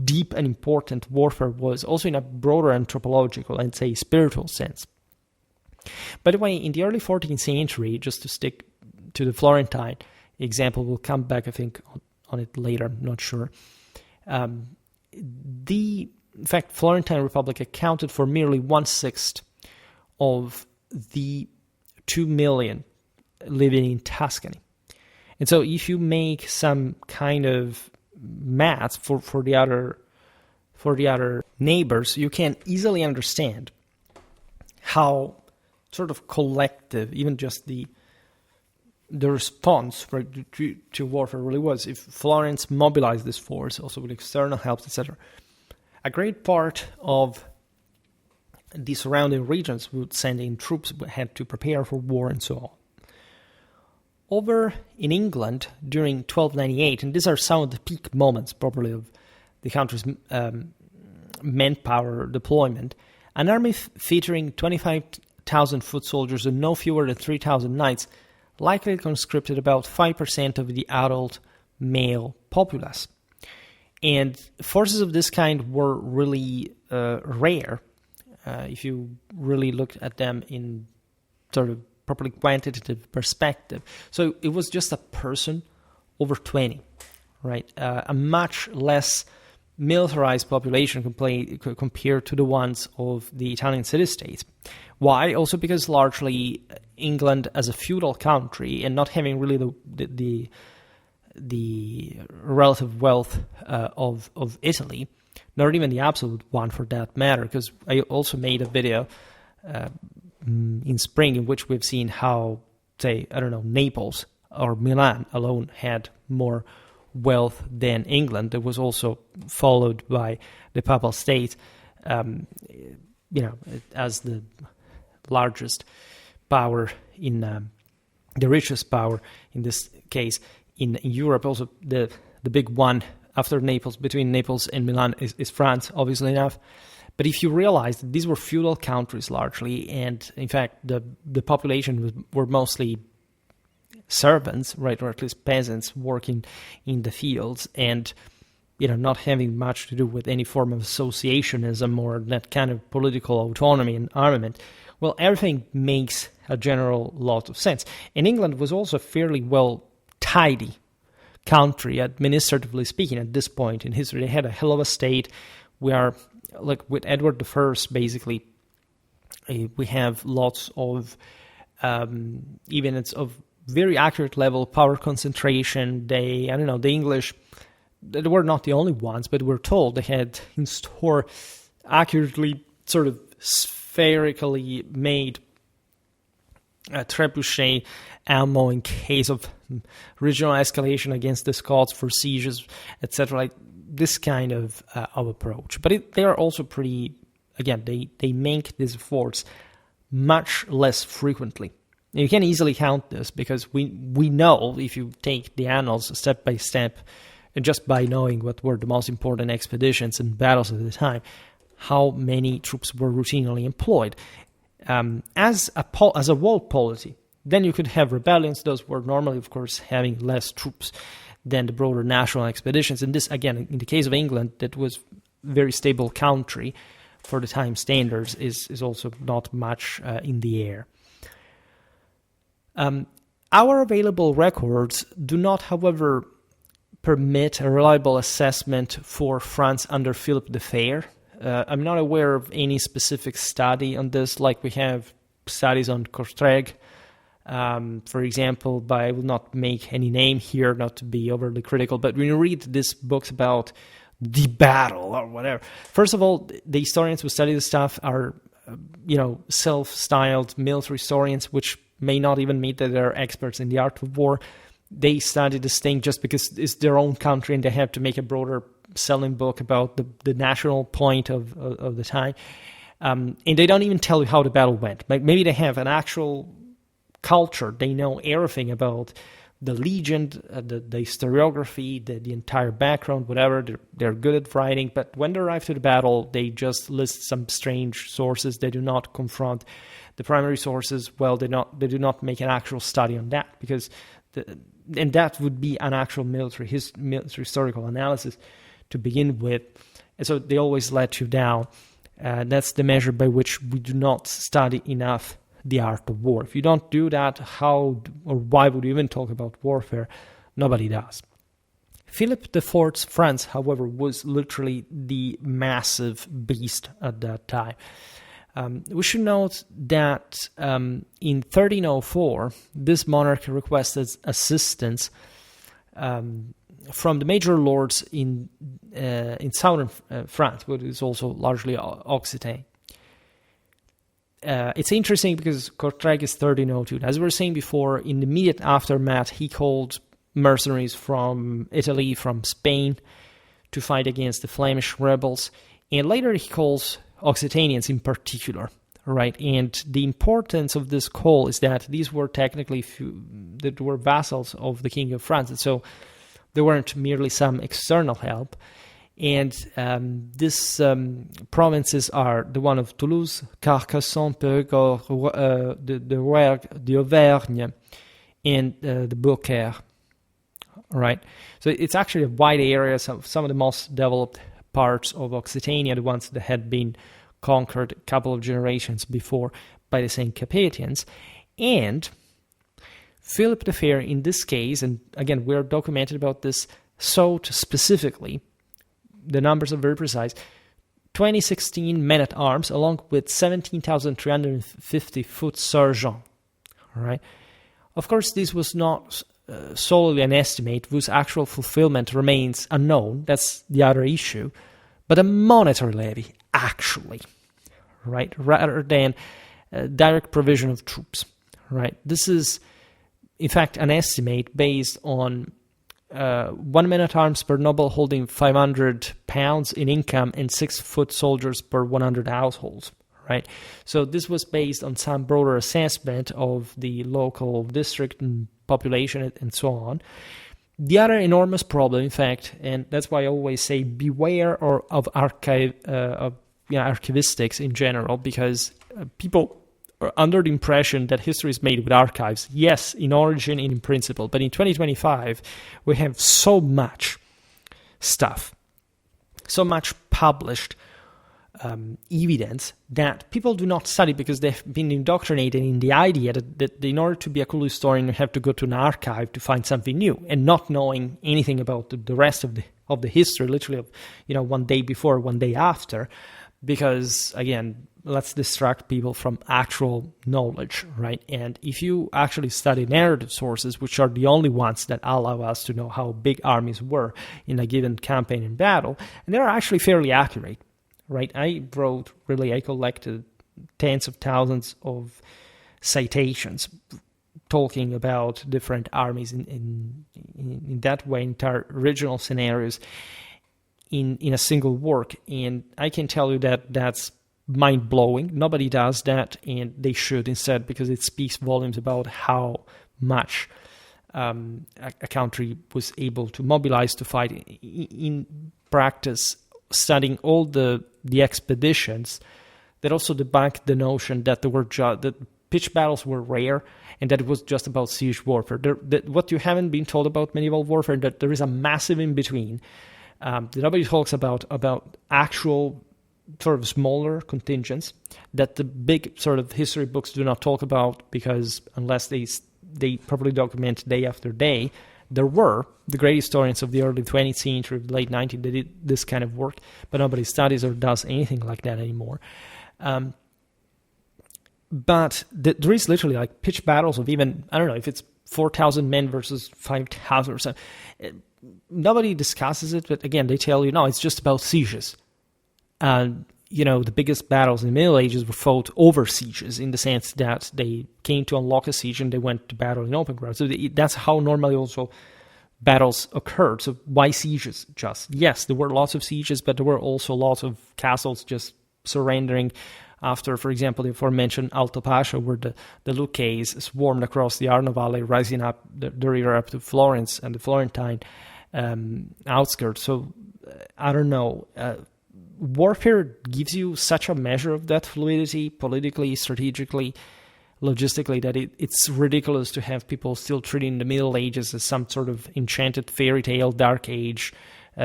deep and important warfare was, also in a broader anthropological and, say, spiritual sense. By the way, in the early 14th century, just to stick to the Florentine example, we'll come back, I think, on it later, I'm not sure. In fact, Florentine Republic accounted for merely 1/6 of the 2 million living in Tuscany. And so if you make some kind of math for the other neighbors, you can easily understand how sort of collective, even just the response to warfare really was. If Florence mobilized this force, also with external help, etc., a great part of the surrounding regions would send in troops, had to prepare for war and so on. Over in England during 1298, and these are some of the peak moments probably of the country's manpower deployment, an army featuring 25,000 foot soldiers and no fewer than 3,000 knights likely conscripted about 5% of the adult male populace. And forces of this kind were really rare if you really looked at them in sort of properly quantitative perspective. So it was just a person over 20, right? A much less militarized population compared to the ones of the Italian city-states. Why? Also because largely England as a feudal country and not having really the relative wealth of Italy, nor even the absolute one for that matter, because I also made a video in spring in which we've seen how, say, I don't know, Naples or Milan alone had more wealth than England. That was also followed by the Papal States, as the largest power in the richest power in this case in Europe. Also, the big one after Naples, between Naples and Milan, is France, obviously enough. But if you realize that these were feudal countries largely, and in fact the population were mostly servants, right, or at least peasants working in the fields, and not having much to do with any form of associationism or that kind of political autonomy and armament, well, everything makes a general lot of sense. And England was also a fairly well tidy country, administratively speaking, at this point in history. They had a hell of a state where, like with Edward I, basically, We have lots of evidence of very accurate level of power concentration. The English, they were not the only ones, but we're told they had in store accurately sort of spherically made trebuchet ammo in case of regional escalation against the Scots for sieges, etc. Like this kind of approach. But they are also pretty, again, they make these efforts much less frequently. You can easily count this because we know, if you take the annals step by step, and just by knowing what were the most important expeditions and battles at the time, how many troops were routinely employed. As a world polity, then you could have rebellions. Those were normally, of course, having less troops than the broader national expeditions. And this, again, in the case of England, that was very stable country for the time standards, is also not much in the air. Our available records do not, however, permit a reliable assessment for France under Philip the Fair. I'm not aware of any specific study on this, like we have studies on Crusade, for example, but I will not make any name here, not to be overly critical, but when you read these books about the battle or whatever, first of all, the historians who study this stuff are, self-styled military historians, which may not even mean that they're experts in the art of war. They study this thing just because it's their own country and they have to make a broader selling book about the national point of the time. And they don't even tell you how the battle went. Maybe they have an actual culture. They know everything about the legion, the historiography, the entire background, whatever. They're good at writing. But when they arrive to the battle, they just list some strange sources. They do not confront the primary sources. Well, they do not make an actual study on that, because and that would be an actual military historical analysis to begin with. And so they always let you down. That's the measure by which we do not study enough the art of war. If you don't do that, how or why would you even talk about warfare? Nobody does. Philip IV's France, however, was literally the massive beast at that time. We should note that in 1304, this monarch requested assistance from the major lords in southern France, but it's also largely Occitane. It's interesting because Kortrijk is 1302. As we were saying before, in the immediate aftermath, he called mercenaries from Italy, from Spain, to fight against the Flemish rebels. And later he calls Occitanians in particular, right? And the importance of this call is that these were technically that were vassals of the King of France, and so they weren't merely some external help. And these provinces are the one of Toulouse, Carcassonne, Périgord, the Rouergue, the Auvergne, and the Beaucaire, right? So it's actually a wide area, some of the most developed parts of Occitania, the ones that had been conquered a couple of generations before by the same Capetians. And Philip the Fair, in this case, and again, we're documented about this, sought specifically, the numbers are very precise, 2016 men-at-arms, along with 17,350 foot sergeants. All right. Of course, this was not solely an estimate whose actual fulfillment remains unknown. That's the other issue. But a monetary levy, actually, right, rather than direct provision of troops, right? This is, in fact, an estimate based on 1 man-at-arms per noble holding 500 pounds in income and 6-foot soldiers per 100 households, right? So this was based on some broader assessment of the local district and population and so on. The other enormous problem, in fact, and that's why I always say beware of archivistics in general, because people are under the impression that history is made with archives. Yes, in origin and in principle, but in 2025, we have so much stuff, so much published evidence that people do not study because they've been indoctrinated in the idea that in order to be a cool historian, you have to go to an archive to find something new, and not knowing anything about the rest of the history, literally of one day before, one day after. because, again, let's distract people from actual knowledge, right? And if you actually study narrative sources, which are the only ones that allow us to know how big armies were in a given campaign and battle, and they're actually fairly accurate, right? I collected tens of thousands of citations talking about different armies in that way, entire regional scenarios in a single work. And I can tell you that that's mind-blowing. Nobody does that, and they should instead, because it speaks volumes about how much a country was able to mobilize to fight. In practice, studying all the expeditions, that also debunked the notion that that pitched battles were rare and that it was just about siege warfare. What you haven't been told about medieval warfare, that there is a massive in-between. That nobody talks about actual sort of smaller contingents that the big sort of history books do not talk about, because unless they properly document day after day, there were the great historians of the early 20th century, late 19th, that did this kind of work, but nobody studies or does anything like that anymore. But there is literally like pitched battles of even, I don't know, if it's 4,000 men versus 5,000 or something. Nobody discusses it, but again, they tell you, no, it's just about sieges. And, the biggest battles in the Middle Ages were fought over sieges, in the sense that they came to unlock a siege and they went to battle in open ground. So that's how normally also battles occurred. So why sieges just? Yes, there were lots of sieges, but there were also lots of castles just surrendering after, for example, the aforementioned Altopascio, where the Lucchese swarmed across the Arno Valley, rising up the river up to Florence and the Florentine outskirts. So, I don't know. Warfare gives you such a measure of that fluidity, politically, strategically, logistically, that it's ridiculous to have people still treating the Middle Ages as some sort of enchanted fairy tale, dark age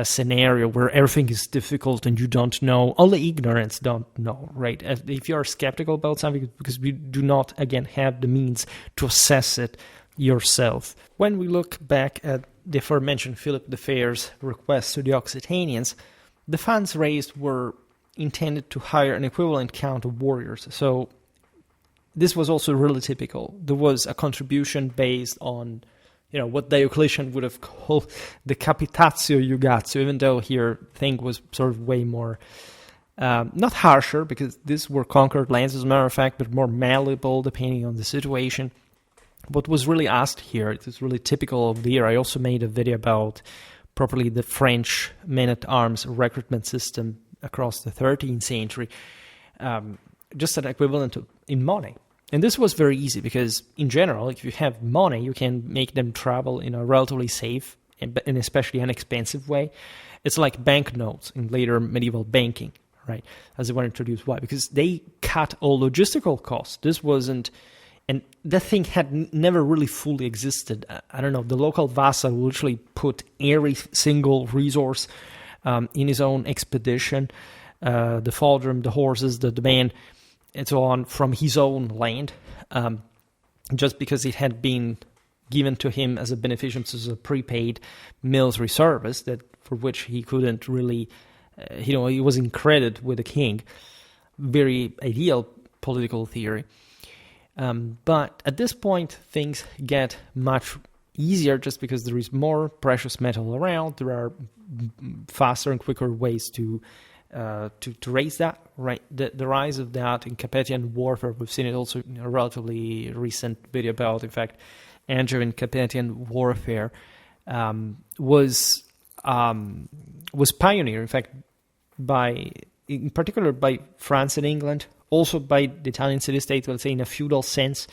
scenario where everything is difficult and you don't know. Only ignorance don't know, right? If you are skeptical about something, because we do not, again, have the means to assess it yourself. When we look back at the aforementioned Philip the Fair's request to the Occitanians, the funds raised were intended to hire an equivalent count of warriors. So this was also really typical. There was a contribution based on what Diocletian would have called the capitatio iugatio, even though here thing was sort of way more, not harsher, because these were conquered lands as a matter of fact, but more malleable depending on the situation. What was really asked here, it is really typical of the era. I also made a video about properly the French men-at-arms recruitment system across the 13th century, just an equivalent in money. And this was very easy because, in general, if you have money, you can make them travel in a relatively safe and especially inexpensive way. It's like banknotes in later medieval banking, right? As they were introduced. Why? Because they cut all logistical costs. This wasn't, and that thing had never really fully existed. I don't know, the local vassal would literally put every single resource in his own expedition, the fodrum, the horses, the band, and so on, from his own land, just because it had been given to him as a beneficence, as a prepaid military service that for which he couldn't really, he was in credit with the king. Very ideal political theory. But at this point, things get much easier just because there is more precious metal around. There are faster and quicker ways to raise that, right? The rise of that in Capetian warfare, we've seen it also in a relatively recent video about, in fact, Angevin Capetian warfare was pioneered, in fact, in particular by France and England, also by the Italian city-state, let's say in a feudal sense,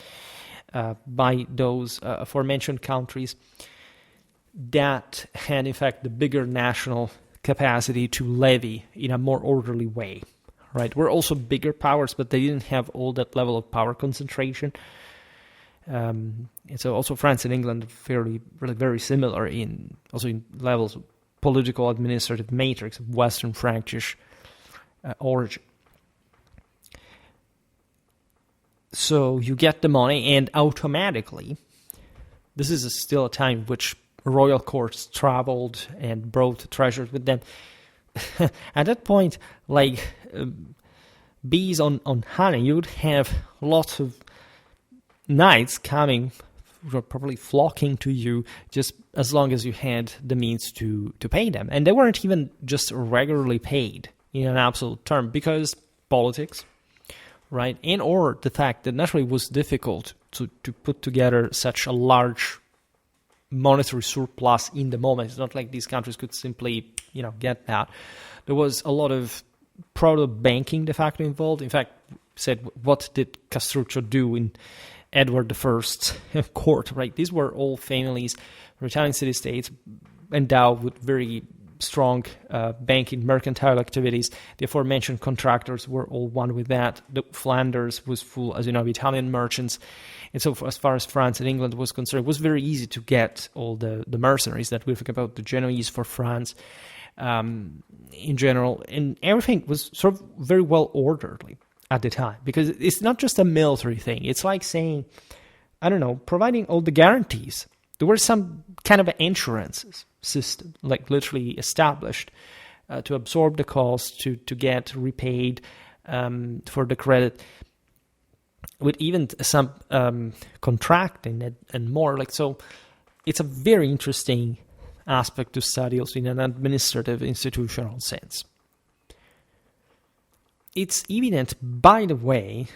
by those aforementioned countries that had, in fact, the bigger national capacity to levy in a more orderly way, right? We're also bigger powers, but they didn't have all that level of power concentration. And so also France and England are really very similar in levels of political administrative matrix of Western Frankish origin. So you get the money, and automatically, this is still a time in which royal courts traveled and brought treasures with them. at that point, like bees on honey, you would have lots of knights coming, probably flocking to you, just as long as you had the means to pay them. And they weren't even just regularly paid in an absolute term, because politics, right? And or the fact that naturally it was difficult to put together such a large monetary surplus in the moment. It's not like these countries could simply, get that. There was a lot of proto-banking de facto involved. In fact, said, what did Castruccio do in Edward I's court, right? These were all families, Italian city-states, endowed with very strong banking, mercantile activities. The aforementioned contractors were all one with that. The Flanders was full, as you know, of Italian merchants. And so as far as France and England was concerned, it was very easy to get all the mercenaries that we think about, the Genoese for France in general. And everything was sort of very well orderly at the time, because it's not just a military thing. It's like saying, I don't know, providing all the guarantees. There were some kind of insurances system, like literally established to absorb the cost, to get repaid for the credit, with even some contracting and more. Like, so it's a very interesting aspect to study also in an administrative institutional sense. It's evident, by the way,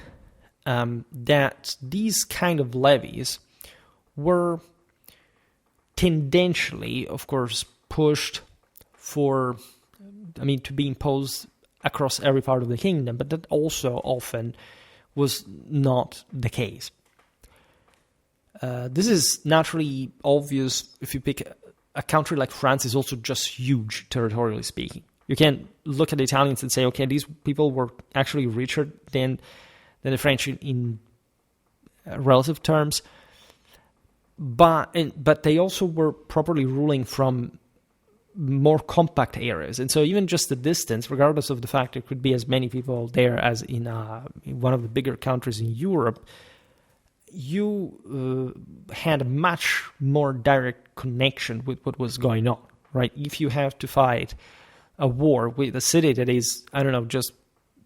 that these kind of levies were tendentially, of course, pushed to be imposed across every part of the kingdom, but that also often was not the case. This is naturally obvious if you pick a country like France. Is also just huge, territorially speaking. You can look at the Italians and say, okay, these people were actually richer than the French in relative terms, but they also were properly ruling from more compact areas. And so even just the distance, regardless of the fact there could be as many people there as in one of the bigger countries in Europe, you had a much more direct connection with what was going on, right? If you have to fight a war with a city that is, I don't know, just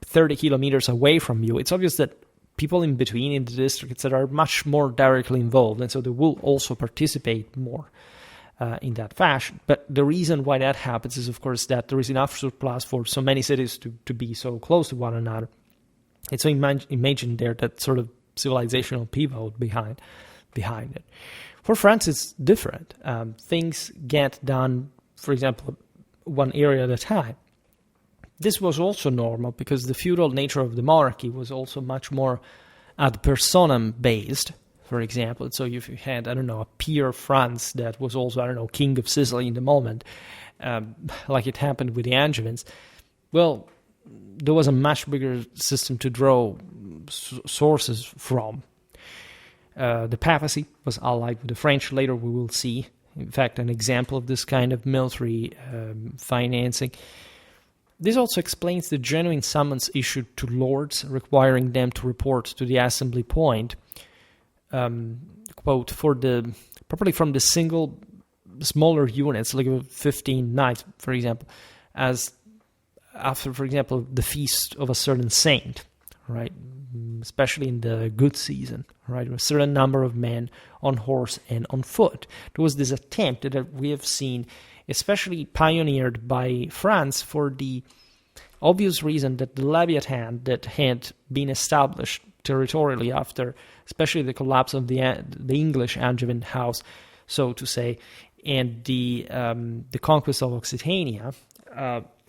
30 kilometers away from you, it's obvious that people in between in the districts that are much more directly involved, and so they will also participate more in that fashion. But the reason why that happens is, of course, that there is enough surplus for so many cities to be so close to one another. And so imagine there that sort of civilizational pivot behind it. For France, it's different. Things get done, for example, one area at a time. This was also normal because the feudal nature of the monarchy was also much more ad personam based, for example. So if you had, I don't know, a peer France that was also, I don't know, king of Sicily in the moment, like it happened with the Angevins, well, there was a much bigger system to draw sources from. The papacy was allied with the French. Later we will see, in fact, an example of this kind of military financing. This also explains the genuine summons issued to lords requiring them to report to the assembly point, quote, probably from the single smaller units, like 15 knights, for example, as after, for example, the feast of a certain saint, right? Especially in the good season, right? A certain number of men on horse and on foot. There was this attempt that we have seen, especially pioneered by France, for the obvious reason that the Leviathan that had been established territorially after, especially the collapse of the English Angevin house, so to say, and the conquest of Occitania,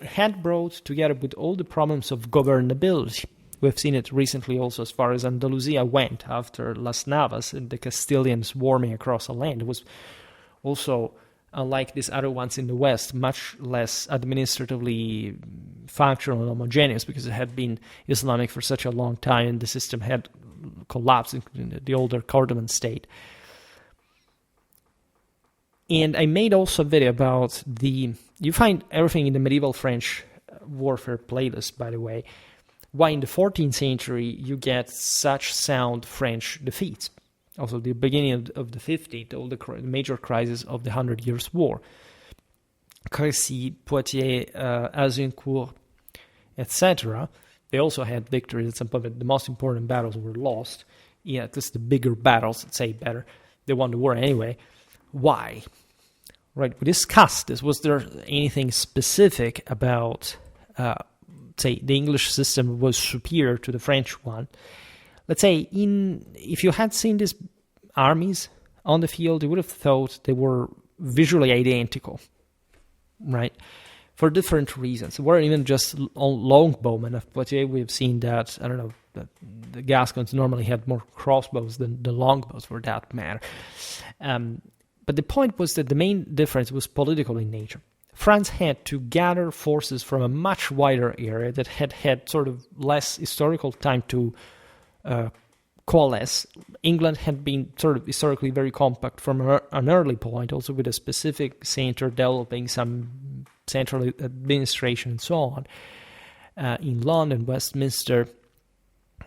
had brought together with all the problems of governability. We've seen it recently also as far as Andalusia went after Las Navas and the Castilians swarming across the land. It was also, unlike these other ones in the West, much less administratively functional and homogeneous because it had been Islamic for such a long time and the system had collapsed in the older Cordovan state. And I made also a video about you find everything in the medieval French warfare playlist, by the way, why in the 14th century you get such sound French defeats. Also the beginning of the 15th, all the major crisis of the 100 Years' War. Crécy, Poitiers, Azincourt, etc. They also had victories at some point, but the most important battles were lost. Yeah, at least the bigger battles, let's say better. They won the war anyway. Why? Right, we discussed this. Was there anything specific about, say, the English system was superior to the French one? Let's say, if you had seen these armies on the field, you would have thought they were visually identical, right? For different reasons. They weren't even just longbowmen of Poitiers. We've seen that, I don't know, that the Gascons normally had more crossbows than the longbows for that matter. But the point was that the main difference was political in nature. France had to gather forces from a much wider area that had sort of less historical time to coalesce. England had been sort of historically very compact from an early point, also with a specific center developing some central administration and so on. In London, Westminster,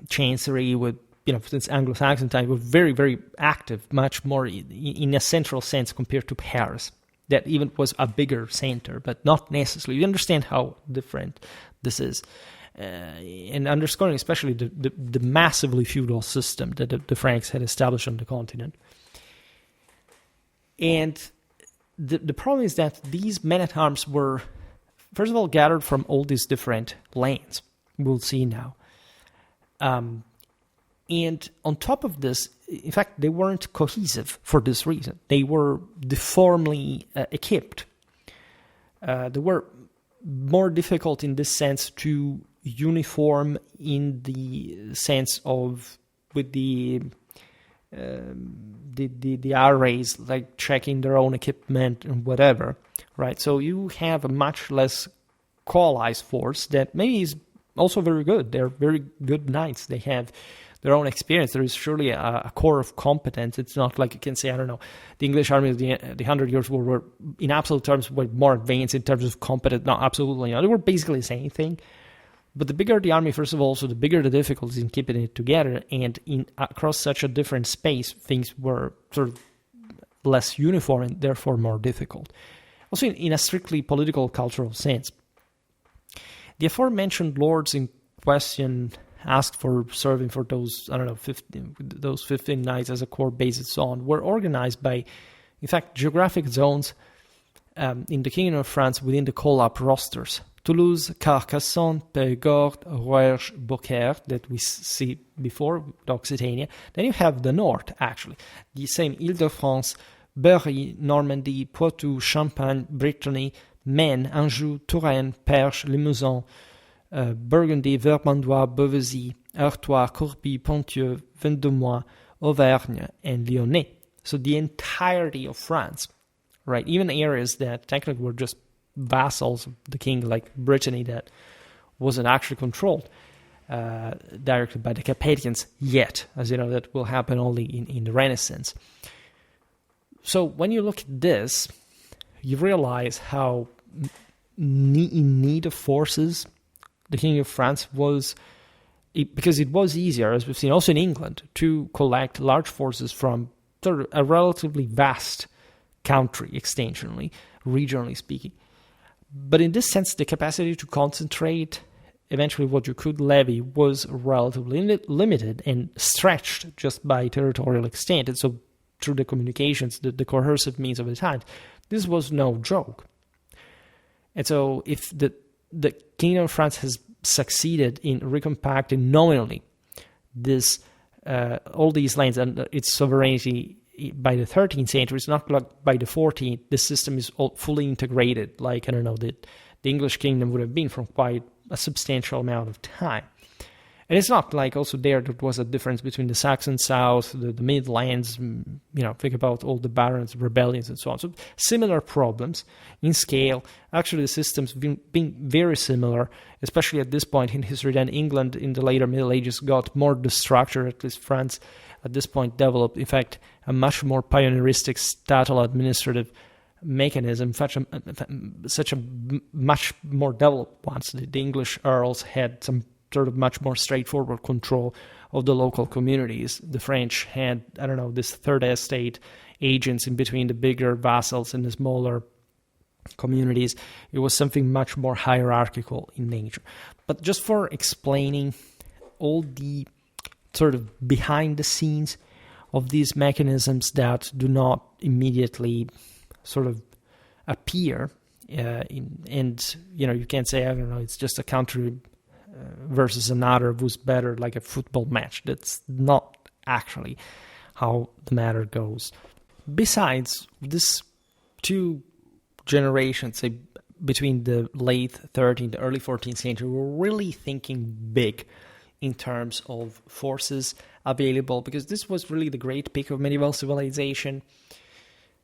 Chancery, with, since Anglo-Saxon time, were very, very active, much more in a central sense compared to Paris. That even was a bigger center, but not necessarily. You understand how different this is. And underscoring especially the massively feudal system that the Franks had established on the continent. And the problem is that these men-at-arms were, first of all, gathered from all these different lands. We'll see now. And on top of this, in fact, they weren't cohesive for this reason. They were deformedly equipped. They were more difficult in this sense to uniform in the sense of with the arrays, like checking their own equipment and whatever, right? So you have a much less coalesced force that maybe is also very good. They're very good knights. They have their own experience. There is surely a core of competence. It's not like you can say, I don't know, the English army of the 100 Years' War were, in absolute terms, were more advanced in terms of competence. No, absolutely not. They were basically the same thing. But the bigger the army, first of all, so the bigger the difficulties in keeping it together, and across such a different space, things were sort of less uniform and therefore more difficult. Also, in a strictly political, cultural sense, the aforementioned lords in question asked for serving for those, 15 knights as a core base and so on, were organized by, in fact, geographic zones in the Kingdom of France within the call-up rosters. Toulouse, Carcassonne, Périgord, Rouergue, Beaucaire, that we see before, Occitania. Then you have the north, actually. The same Ile-de-France, Berry, Normandy, Poitou, Champagne, Brittany, Maine, Anjou, Touraine, Perche, Limousin, Burgundy, Vermandois, Beauvaisis, Artois, Courby, Ponthieu, Vendomois, Auvergne, and Lyonnais. So the entirety of France, right? Even areas that technically were just vassals of the king, like Brittany, that wasn't actually controlled directly by the Carpathians yet, as you know, that will happen only in the Renaissance. So when you look at this, you realize how in need of forces the King of France was, because it was easier, as we've seen also in England, to collect large forces from sort of a relatively vast country, extensionally, regionally speaking. But in this sense, the capacity to concentrate eventually what you could levy was relatively limited and stretched just by territorial extent. And so through the communications, the coercive means of the time, this was no joke. And so if the Kingdom of France has succeeded in recompacting nominally this all these lands and its sovereignty by the 13th century, it's not like by the 14th, the system is all fully integrated, like, the English kingdom would have been from quite a substantial amount of time. And it's not like also there was a difference between the Saxon South, the Midlands, think about all the barons, rebellions, and so on. So similar problems in scale. Actually, the systems being very similar, especially at this point in history. Then England in the later Middle Ages got more the structure, at least France at this point developed, in fact, a much more pioneeristic statal administrative mechanism, such a much more developed one. So the English earls had some sort of much more straightforward control of the local communities. The French had, this third estate agents in between the bigger vassals and the smaller communities. It was something much more hierarchical in nature. But just for explaining all the sort of behind the scenes of these mechanisms that do not immediately sort of appear, and you can't say, I don't know, it's just a country versus another who's better, like a football match. That's not actually how the matter goes. Besides, this two generations, say between the late 13th and early 14th century, were really thinking big in terms of forces available, because this was really the great peak of medieval civilization.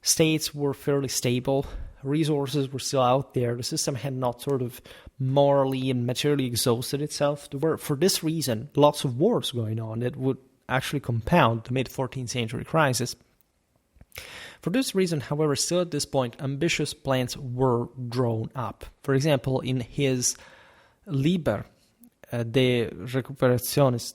States were fairly stable, resources were still out there, the system had not sort of morally and materially exhausted itself. There were, for this reason, lots of wars going on that would actually compound the mid-14th century crisis. For this reason, however, still at this point, ambitious plans were drawn up. For example, in his Liber Recuperationes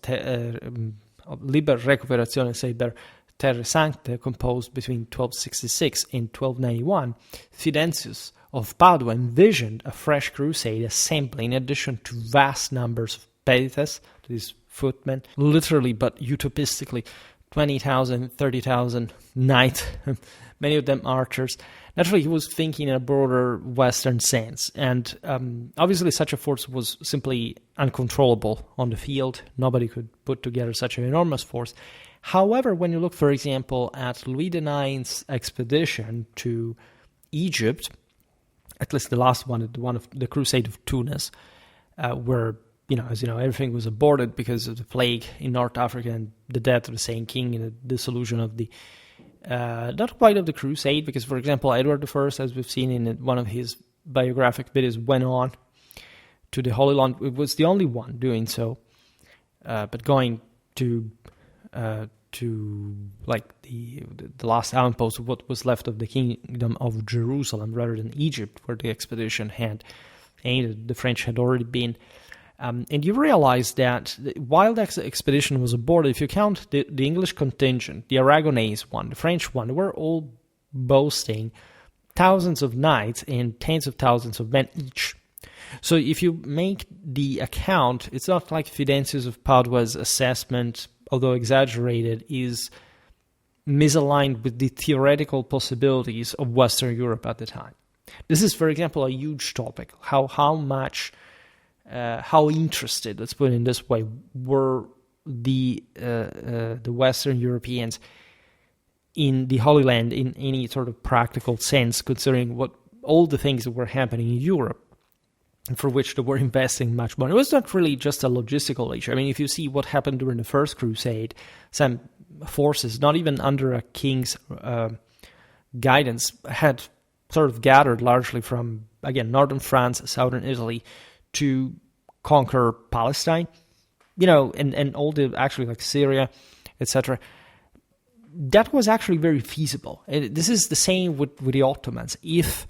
der Terre Sancte, composed between 1266 and 1291, Fidensius of Padua envisioned a fresh crusade assembling, in addition to vast numbers of pedites, these footmen, literally but utopistically, 20,000, 30,000 knights, many of them archers. Naturally, he was thinking in a broader Western sense, and obviously such a force was simply uncontrollable on the field. Nobody could put together such an enormous force. However, when you look, for example, at Louis IX's expedition to Egypt, at least the last one, the one of the Crusade of Tunis, where, as you know, everything was aborted because of the plague in North Africa and the death of the same king and the dissolution of the, not quite of the Crusade, because, for example, Edward I, as we've seen in one of his biographic videos, went on to the Holy Land. It was the only one doing so, but going to like the last outpost of what was left of the kingdom of Jerusalem rather than Egypt, where the expedition had aimed. The French had already been. And you realize that while that expedition was aborted, if you count the English contingent, the Aragonese one, the French one, they were all boasting thousands of knights and tens of thousands of men each. So if you make the account, it's not like Fidensius of Padua's assessment, although exaggerated, is misaligned with the theoretical possibilities of Western Europe at the time. This is, for example, a huge topic. How interested, let's put it in this way, were the Western Europeans in the Holy Land in any sort of practical sense, considering what all the things that were happening in Europe, and for which they were investing much money. It was not really just a logistical issue. I mean, if you see what happened during the First Crusade, some forces, not even under a king's guidance, had sort of gathered largely from, again, northern France, southern Italy, to conquer Palestine, and all the, actually, like Syria, etc. That was actually very feasible. And this is the same with the Ottomans. If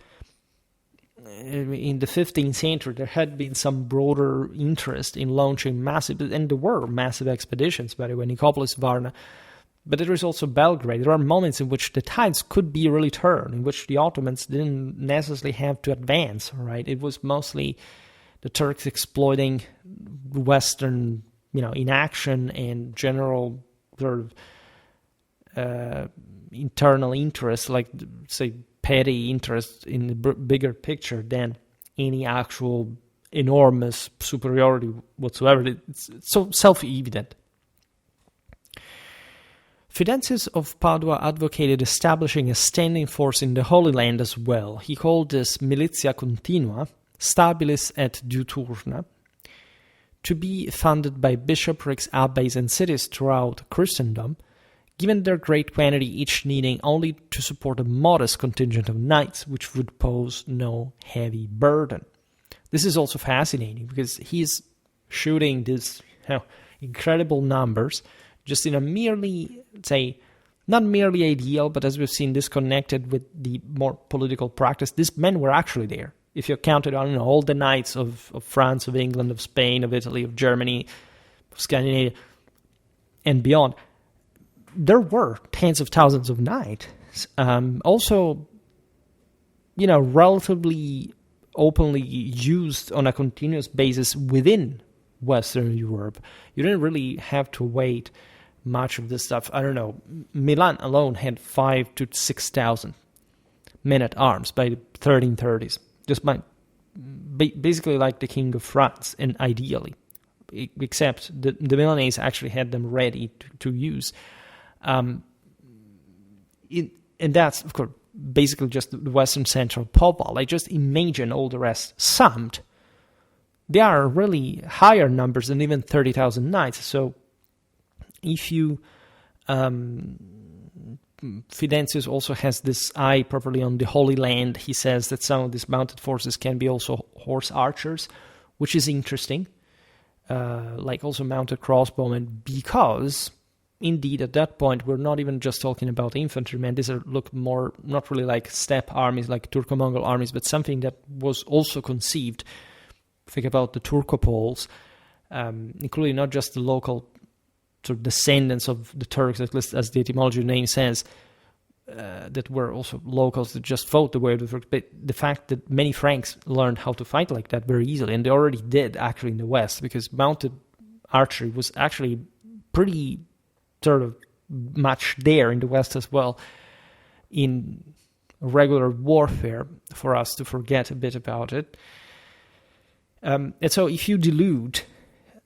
in the 15th century there had been some broader interest in launching massive, and there were massive expeditions, by the way, Nicopolis, Varna, but there is also Belgrade. There are moments in which the tides could be really turned, in which the Ottomans didn't necessarily have to advance, right? It was mostly the Turks exploiting Western, inaction and general sort of internal interest, like, say, petty interest in the bigger picture than any actual enormous superiority whatsoever. It's so self-evident. Fidensius of Padua advocated establishing a standing force in the Holy Land as well. He called this militia continua, stabilis et diuturna, to be funded by bishoprics, abbeys, and cities throughout Christendom, given their great quantity, each needing only to support a modest contingent of knights, which would pose no heavy burden. This is also fascinating because he's shooting these incredible numbers just in a merely, say, not merely ideal, but as we've seen, disconnected with the more political practice. These men were actually there. If you counted on all the knights of France, of England, of Spain, of Italy, of Germany, of Scandinavia, and beyond, there were tens of thousands of knights. Also, relatively openly used on a continuous basis within Western Europe. You didn't really have to wait much of this stuff. I don't know. Milan alone had 5,000 to 6,000 men-at-arms by the 1330s. Just basically like the King of France, and ideally. Except the Milanese actually had them ready to use. And that's, of course, basically just the Western Central Popal. I just imagine all the rest summed. They are really higher numbers than even 30,000 knights. So if you... Fidensius also has this eye properly on the Holy Land. He says that some of these mounted forces can be also horse archers, which is interesting. Like also mounted crossbowmen, because indeed at that point we're not even just talking about infantrymen. These look more not really like steppe armies, like Turco-Mongol armies, but something that was also conceived. Think about the Turco-Poles, including not just the local sort of descendants of the Turks, at least as the etymology of the name says, that were also locals that just fought the way of the Turks, but the fact that many Franks learned how to fight like that very easily, and they already did actually in the West, because mounted archery was actually pretty sort of much there in the West as well, in regular warfare, for us to forget a bit about it. And so if you dilute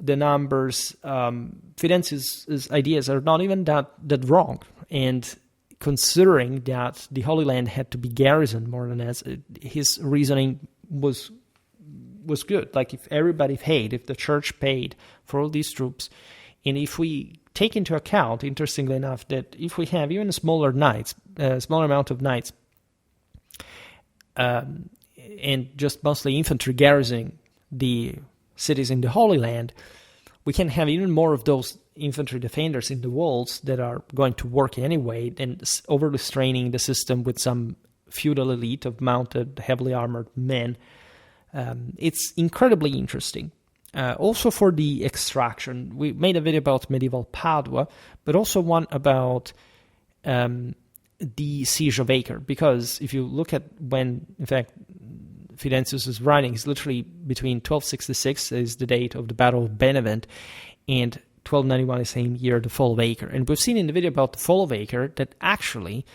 the numbers, Fidensius' ideas are not even that wrong. And considering that the Holy Land had to be garrisoned more or less, his reasoning was good. Like if everybody paid, if the church paid for all these troops, and if we take into account, interestingly enough, that if we have even a smaller amount of knights, and just mostly infantry garrisoning the cities in the Holy Land, we can have even more of those infantry defenders in the walls that are going to work anyway, and overly straining the system with some feudal elite of mounted, heavily armored men. It's incredibly interesting. Also for the extraction, we made a video about medieval Padua, but also one about the siege of Acre, because if you look at when, in fact, Fidensius' writing is literally between 1266 is the date of the Battle of Benevent, and 1291 is the same year, the fall of Acre. And we've seen in the video about the fall of Acre that actually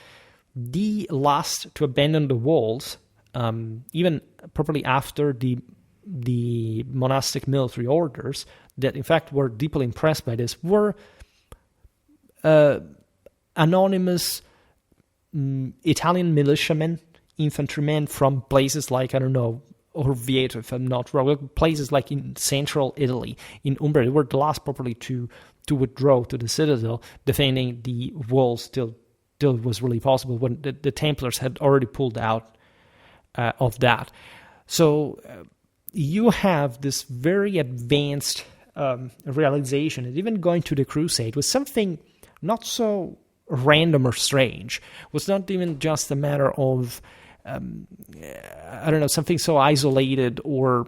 the last to abandon the walls, even properly after the monastic military orders, that in fact were deeply impressed by this, were anonymous Italian militiamen, infantrymen from places like, I don't know, Orvieto, if I'm not wrong, places like in central Italy, in Umbria. They were the last properly to withdraw to the citadel, defending the walls till it was really possible, when the Templars had already pulled out of that. So you have this very advanced realization, and even going to the Crusade was something not so random or strange. It was not even just a matter of I don't know, something so isolated or,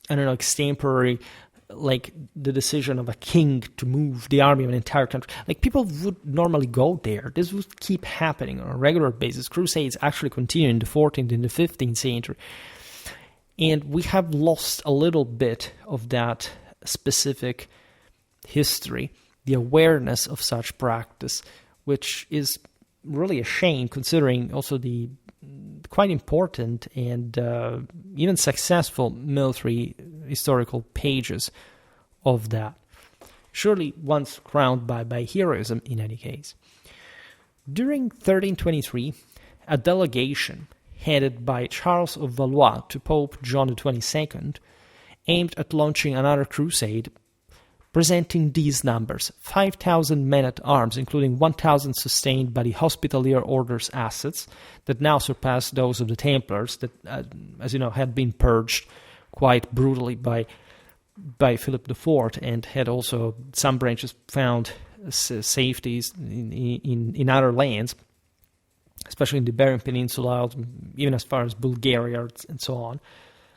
I don't know, extemporary, like the decision of a king to move the army of an entire country. Like, people would normally go there. This would keep happening on a regular basis. Crusades actually continue in the 14th and the 15th century. And we have lost a little bit of that specific history, the awareness of such practice, which is really a shame, considering also the quite important and even successful military historical pages of that. Surely once crowned by heroism in any case. During 1323, a delegation headed by Charles of Valois to Pope John the 22nd aimed at launching another crusade, presenting these numbers: 5,000 men-at-arms, including 1,000 sustained by the Hospitalier Order's assets, that now surpassed those of the Templars, that, as you know, had been purged quite brutally by Philip IV, and had also some branches found safeties in other lands, especially in the Iberian Peninsula, even as far as Bulgaria and so on.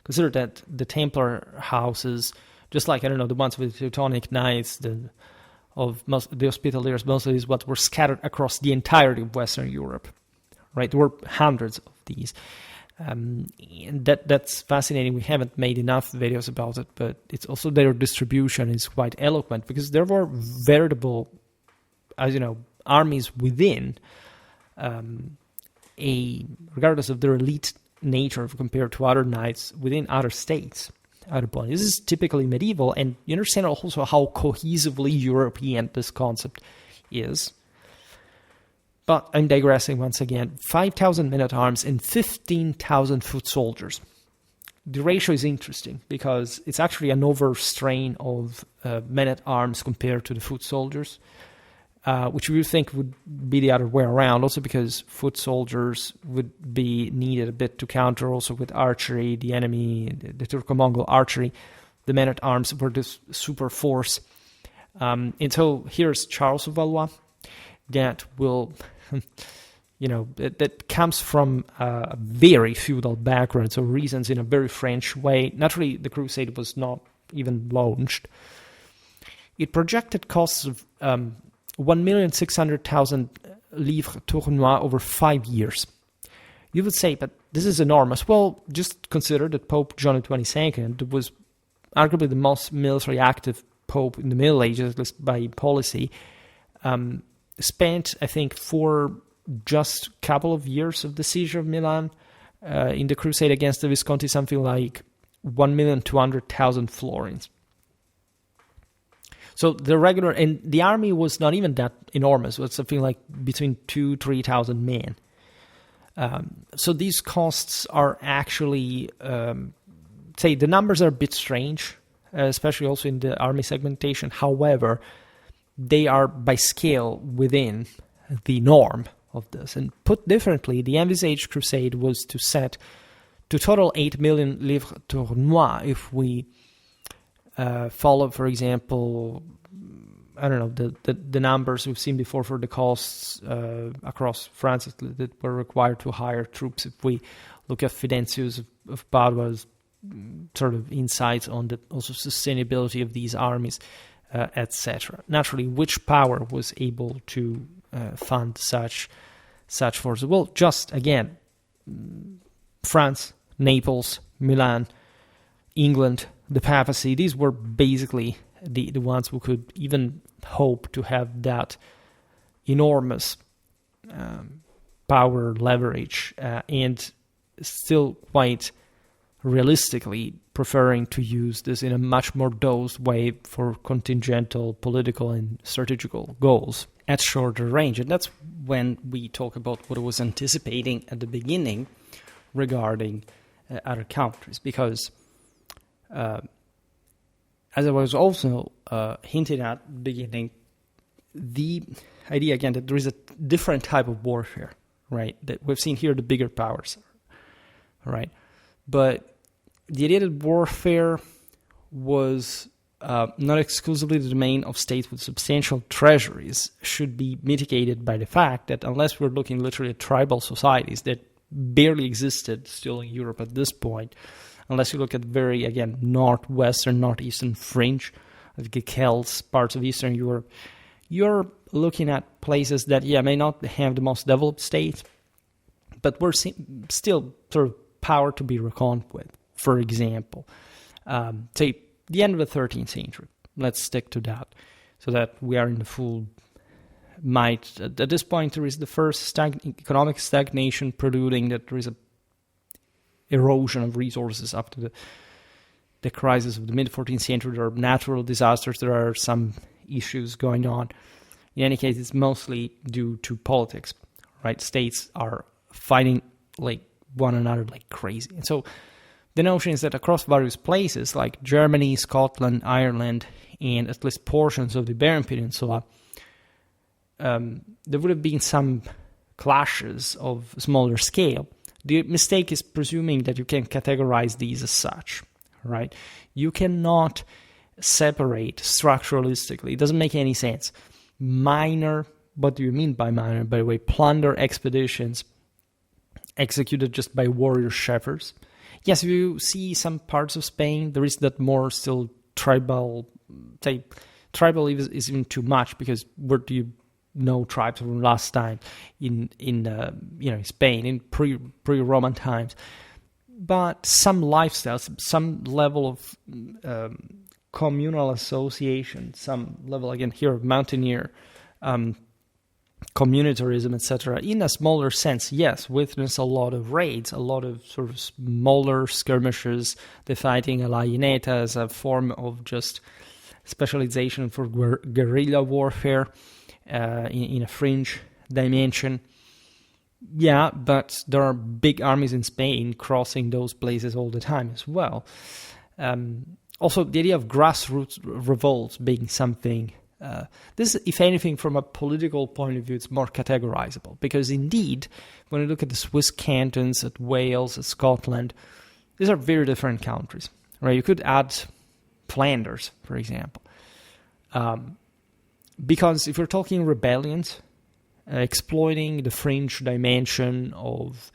Consider that the Templar houses, just like, I don't know, the ones with the Teutonic Knights, the Hospitaliers, most of these what were scattered across the entirety of Western Europe, right? There were hundreds of these. And that's fascinating. We haven't made enough videos about it, but it's also their distribution is quite eloquent, because there were veritable, as you know, armies within regardless of their elite nature compared to other knights within other states. This is typically medieval, and you understand also how cohesively European this concept is. But I'm digressing once again. 5,000 men-at-arms and 15,000 foot soldiers. The ratio is interesting because it's actually an overstrain of men-at-arms compared to the foot soldiers, which we would think would be the other way around, also because foot soldiers would be needed a bit to counter also with archery, the enemy, the Turco-Mongol archery. The men-at-arms were this super force. And so here's Charles of Valois that will... that comes from a very feudal background, so reasons in a very French way. Naturally, the Crusade was not even launched. It projected costs of 1,600,000 livres tournois over 5 years. You would say, but this is enormous. Well, just consider that Pope John XXII was arguably the most military active pope in the Middle Ages, at least by policy. Spent, I think, for just a couple of years of the siege of Milan in the crusade against the Visconti, something like 1,200,000 florins. So and the army was not even that enormous. It was something like between 2,000-3,000 men. So these costs are actually, the numbers are a bit strange, especially also in the army segmentation. However, they are by scale within the norm of this. And put differently, the envisaged crusade was to total 8 million livres tournois if we follow, for example, I don't know, the numbers we've seen before for the costs across France that were required to hire troops. If we look at Fidenzius of Padua's sort of insights on the also sustainability of these armies, etc. Naturally, which power was able to fund such forces? Well, just again, France, Naples, Milan, England, the papacy. These were basically the ones who could even hope to have that enormous power leverage, and still quite realistically preferring to use this in a much more dosed way for contingential political and strategical goals at shorter range. And that's when we talk about what I was anticipating at the beginning regarding other countries, because as I was also hinting at the beginning, the idea again that there is a different type of warfare, right? That we've seen here the bigger powers, right? But the idea that warfare was not exclusively the domain of states with substantial treasuries should be mitigated by the fact that unless we're looking literally at tribal societies that barely existed still in Europe at this point, unless you look at very, again, northwestern, northeastern fringe of the Celts, parts of Eastern Europe, you're looking at places that, may not have the most developed states, but were still sort of power to be reckoned with. For example, say the end of the 13th century. Let's stick to that, so that we are in the full might. At this point, there is the first economic stagnation preluding that there is a erosion of resources up to the crisis of the mid-14th century. There are natural disasters. There are some issues going on. In any case, it's mostly due to politics, right? States are fighting like one another like crazy. And so the notion is that across various places like Germany, Scotland, Ireland, and at least portions of the Iberian Peninsula, there would have been some clashes of smaller scale. The mistake is presuming that you can categorize these as such, right? You cannot separate structuralistically. It doesn't make any sense. Minor, what do you mean by minor? By the way, plunder expeditions executed just by warrior shepherds. Yes, if you see some parts of Spain, there is that more still tribal, tribal is even too much, because where do you no tribes from last time in Spain in pre-Roman times. But some lifestyles, some level of communal association, some level, again, here of mountaineer communitarism, etc., in a smaller sense, yes, witness a lot of raids, a lot of sort of smaller skirmishes, the fighting a lioneta as a form of just specialization for guerrilla warfare in a fringe dimension. Yeah, but there are big armies in Spain crossing those places all the time as well. Also, the idea of grassroots revolts being something, this, if anything, from a political point of view, it's more categorizable. Because indeed, when you look at the Swiss cantons, at Wales, at Scotland, these are very different countries, right? You could add Flanders, for example. Because if you're talking rebellions, exploiting the fringe dimension of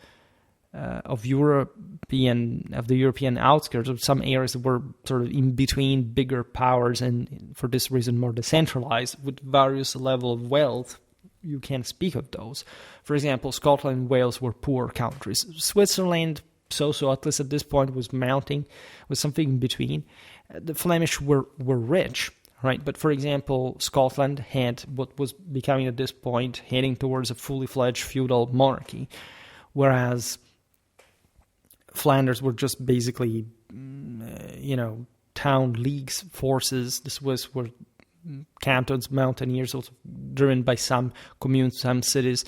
the European outskirts, of some areas that were sort of in between bigger powers and for this reason more decentralized with various level of wealth, you can speak of those. For example, Scotland and Wales were poor countries. Switzerland, so at least at this point, was mounting, was something in between. The Flemish were rich. Right, but for example, Scotland had what was becoming at this point heading towards a fully fledged feudal monarchy, whereas Flanders were just basically, town leagues, forces. The Swiss were cantons, mountaineers, also driven by some communes, some cities.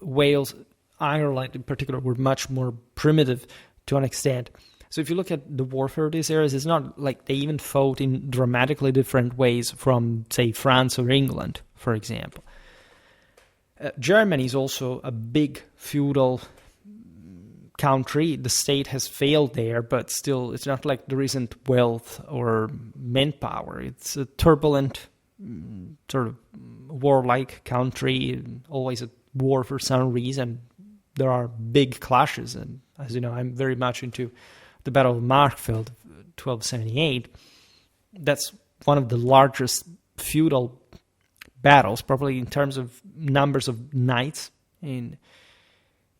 Wales, Ireland in particular, were much more primitive to an extent. So if you look at the warfare of these areas, it's not like they even fought in dramatically different ways from, say, France or England, for example. Germany is also a big feudal country. The state has failed there, but still, it's not like there isn't wealth or manpower. It's a turbulent, sort of warlike country, always at war for some reason. There are big clashes, and as you know, I'm very much into the Battle of Markfeld, 1278. That's one of the largest feudal battles, probably in terms of numbers of knights in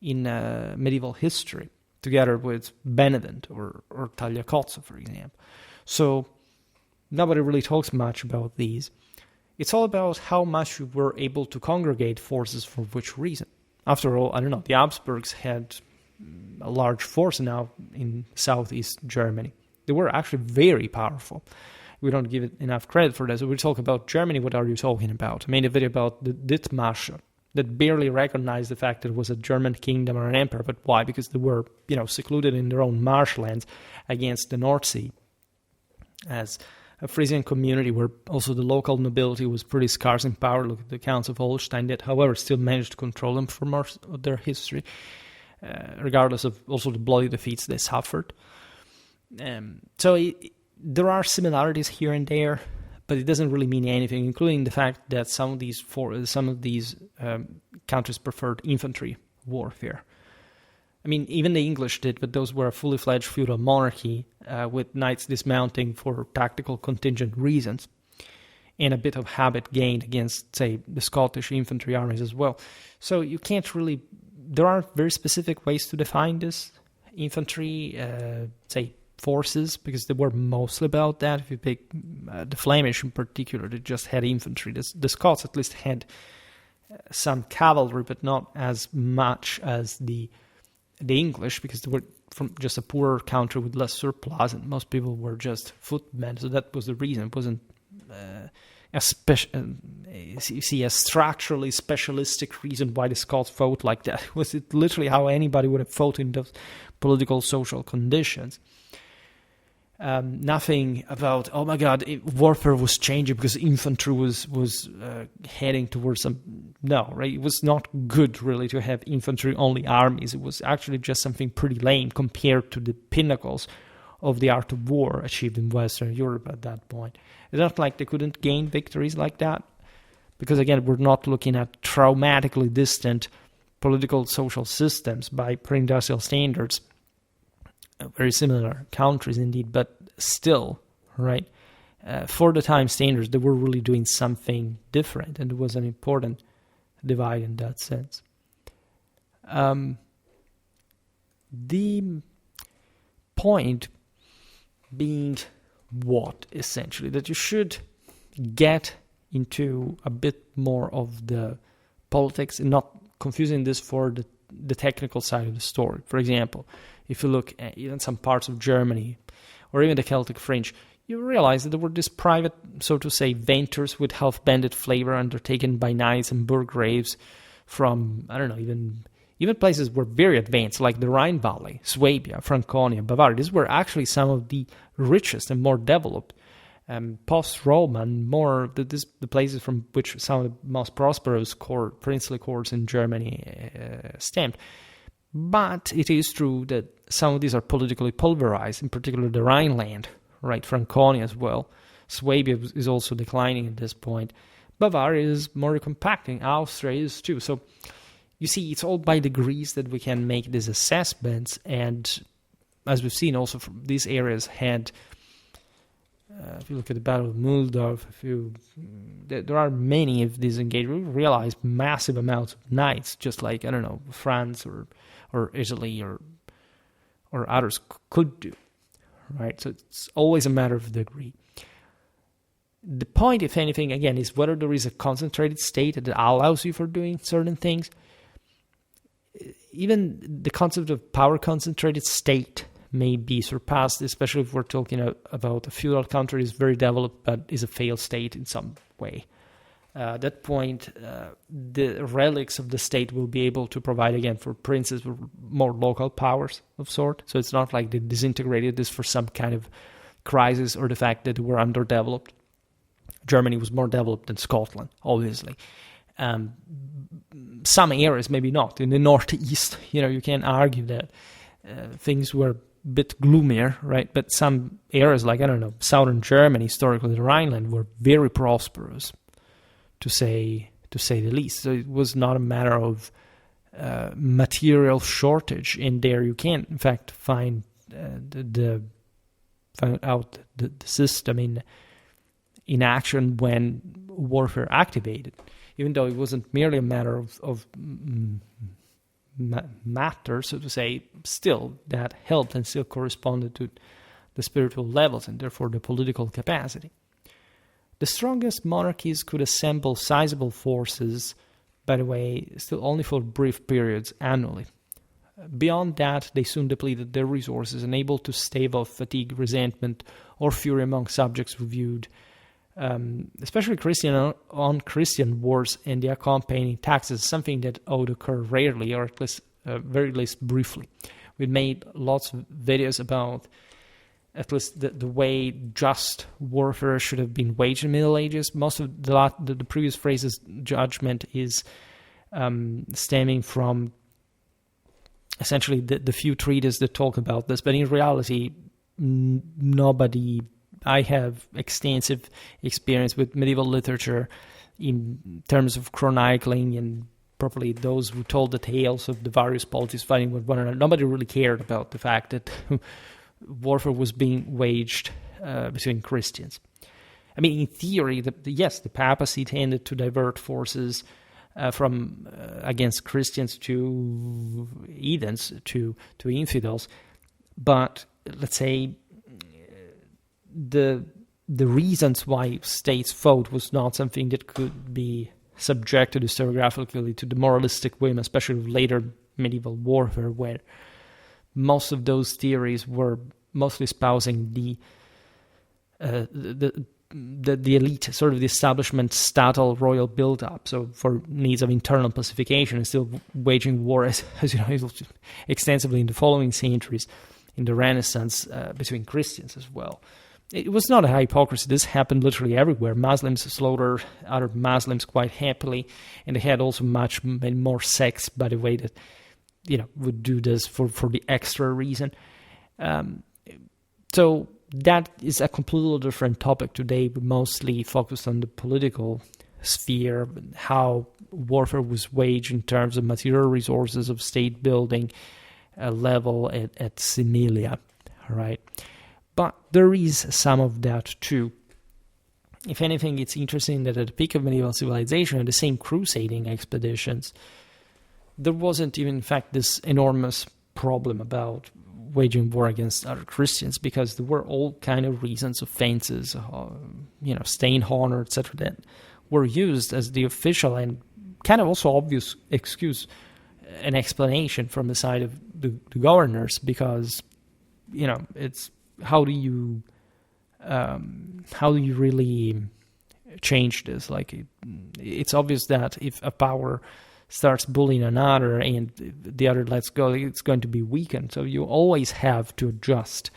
medieval history, together with Benevent or Tagliacozzo, for example. So nobody really talks much about these. It's all about how much you were able to congregate forces for which reason. After all, I don't know, the Habsburgs had a large force now in southeast Germany. They were actually very powerful. We don't give it enough credit for that. So we talk about Germany, what are you talking about? I made a video about the Dittmarscher that barely recognized the fact that it was a German kingdom or an empire. But why? Because they were, secluded in their own marshlands against the North Sea. As a Frisian community where also the local nobility was pretty scarce in power. Look at the Counts of Holstein that, however, still managed to control them for most of their history. Regardless of also the bloody defeats they suffered. There are similarities here and there, but it doesn't really mean anything, including the fact that some of these countries preferred infantry warfare. I mean, even the English did, but those were a fully fledged feudal monarchy with knights dismounting for tactical contingent reasons, and a bit of habit gained against, say, the Scottish infantry armies as well. So you can't really... There are very specific ways to define this infantry, say, forces, because they were mostly about that. If you pick the Flemish in particular, they just had infantry. The Scots at least had some cavalry, but not as much as the English, because they were from just a poorer country with less surplus, and most people were just footmen. So that was the reason. It wasn't a structurally specialistic reason why the Scots fought like that. It was literally how anybody would have fought in those political, social conditions. Nothing about, oh my God, warfare was changing because infantry was heading towards some... No, right? It was not good, really, to have infantry-only armies. It was actually just something pretty lame compared to the pinnacles of the art of war achieved in Western Europe at that point. It's not like they couldn't gain victories like that, because again, we're not looking at traumatically distant political social systems by pre-industrial standards. Very similar countries indeed, but still, right? for the time standards, they were really doing something different, and it was an important divide in that sense. The point being what, essentially, that you should get into a bit more of the politics and not confusing this for the technical side of the story. For example, if you look at even some parts of Germany or even the Celtic fringe, you realize that there were these private, so to say, ventures with half-banded flavor undertaken by knights and burgraves from, I don't know, even places were very advanced, like the Rhine Valley, Swabia, Franconia, Bavaria. These were actually some of the richest and more developed post-Roman, the places from which some of the most prosperous princely courts in Germany stemmed. But it is true that some of these are politically pulverized, in particular the Rhineland, right, Franconia as well. Swabia is also declining at this point. Bavaria is more compacting. Austria is too. So you see, it's all by degrees that we can make these assessments, and as we've seen also, from these areas had, if you look at the Battle of Muldorf, there are many of these engagements. We realize massive amounts of knights, just like, I don't know, France or Italy or others could do, right? So it's always a matter of degree. The point, if anything, again, is whether there is a concentrated state that allows you for doing certain things. Even the concept of power-concentrated state may be surpassed, especially if we're talking about a feudal country is very developed but is a failed state in some way. At that point, the relics of the state will be able to provide, again, for princes more local powers of sort. So it's not like they disintegrated this for some kind of crisis or the fact that they were underdeveloped. Germany was more developed than Scotland, obviously. Some areas, maybe not. In the northeast, you can argue that things were a bit gloomier, right? But some areas, like, I don't know, southern Germany, historically the Rhineland, were very prosperous, to say the least. So it was not a matter of material shortage. In there, you can, in fact, find out the system in action when warfare activated. Even though it wasn't merely a matter of matter, so to say, still that helped and still corresponded to the spiritual levels and therefore the political capacity. The strongest monarchies could assemble sizable forces, by the way, still only for brief periods annually. Beyond that, they soon depleted their resources, unable to stave off fatigue, resentment, or fury among subjects who viewed especially Christian wars and the accompanying taxes, something that would occur rarely, or at least very least briefly. We made lots of videos about at least the way just warfare should have been waged in the Middle Ages. Most of the previous phrase's judgment is stemming from essentially the few treatises that talk about this, but in reality, nobody. I have extensive experience with medieval literature in terms of chronicling and properly those who told the tales of the various polities fighting with one another. Nobody really cared about the fact that warfare was being waged between Christians. I mean, in theory, the papacy tended to divert forces from against Christians to heathens, to infidels, but let's say the reasons why states fought was not something that could be subjected historiographically to the moralistic whim, especially later medieval warfare, where most of those theories were mostly espousing the elite, sort of the establishment, statal, royal build-up. So for needs of internal pacification, and still waging war, as you know, extensively in the following centuries, in the Renaissance, between Christians as well. It was not a hypocrisy. This happened literally everywhere. Muslims slaughtered other Muslims quite happily, and they had also much more sex, by the way, that would do this for the extra reason. So that is a completely different topic today. We mostly focused on the political sphere, how warfare was waged in terms of material resources of state building level at Similia, right? But there is some of that too if anything, it's interesting that at the peak of medieval civilization, the same crusading expeditions, there wasn't even, in fact, this enormous problem about waging war against other Christians, because there were all kind of reasons, offenses, staying honor, etc., that were used as the official and kind of also obvious excuse and explanation from the side of the governors, because it's how do you really change this? Like it's obvious that if a power starts bullying another and the other lets go, it's going to be weakened. So you always have to adjust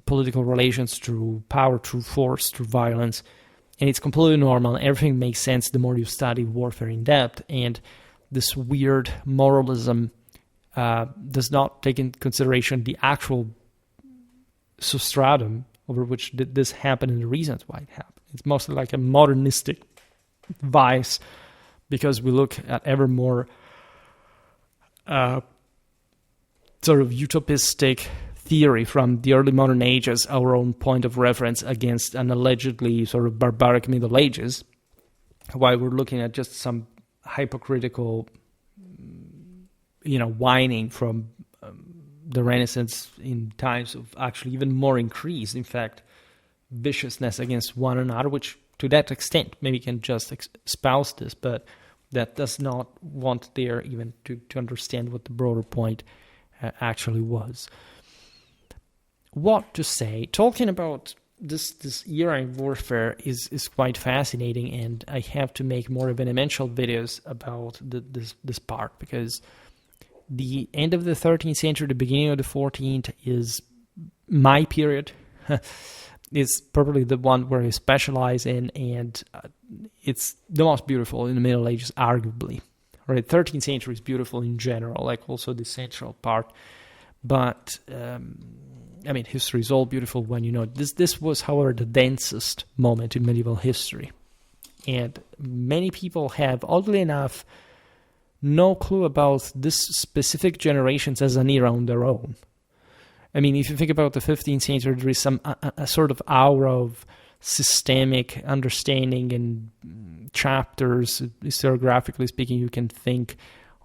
political relations through power, through force, through violence. And it's completely normal. Everything makes sense the more you study warfare in depth. And this weird moralism does not take into consideration the actual substratum over which this happened and the reasons why it happened. It's mostly like a modernistic vice, because we look at ever more sort of utopistic theory from the early modern age as our own point of reference against an allegedly sort of barbaric Middle Ages, while we're looking at just some hypocritical, whining from the Renaissance in times of actually even more increased, in fact, viciousness against one another, which to that extent maybe can just espouse this, but that does not want there even to understand what the broader point actually was. What to say? Talking about this era in warfare is quite fascinating, and I have to make more evidential videos about this part, because the end of the 13th century, the beginning of the 14th is my period. It's probably the one where I specialize in, and it's the most beautiful in the Middle Ages, arguably. Right, 13th century is beautiful in general, like also the central part. But history is all beautiful when you know this. This was, however, the densest moment in medieval history, and many people have, oddly enough, no clue about this specific generations as an era on their own. I mean, if you think about the 15th century, there is some a sort of aura of systemic understanding and chapters, historiographically speaking, you can think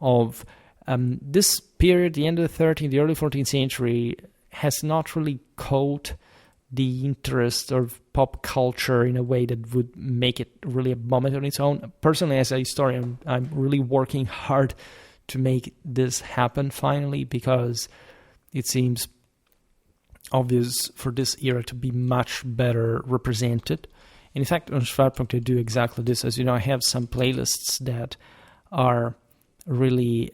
of. This period, the end of the 13th, the early 14th century, has not really caught the interest of pop culture in a way that would make it really a moment on its own. Personally, as a historian, I'm really working hard to make this happen finally, because it seems obvious for this era to be much better represented. And in fact, on Schwerpunkt, I do exactly this. As you know, I have some playlists that are really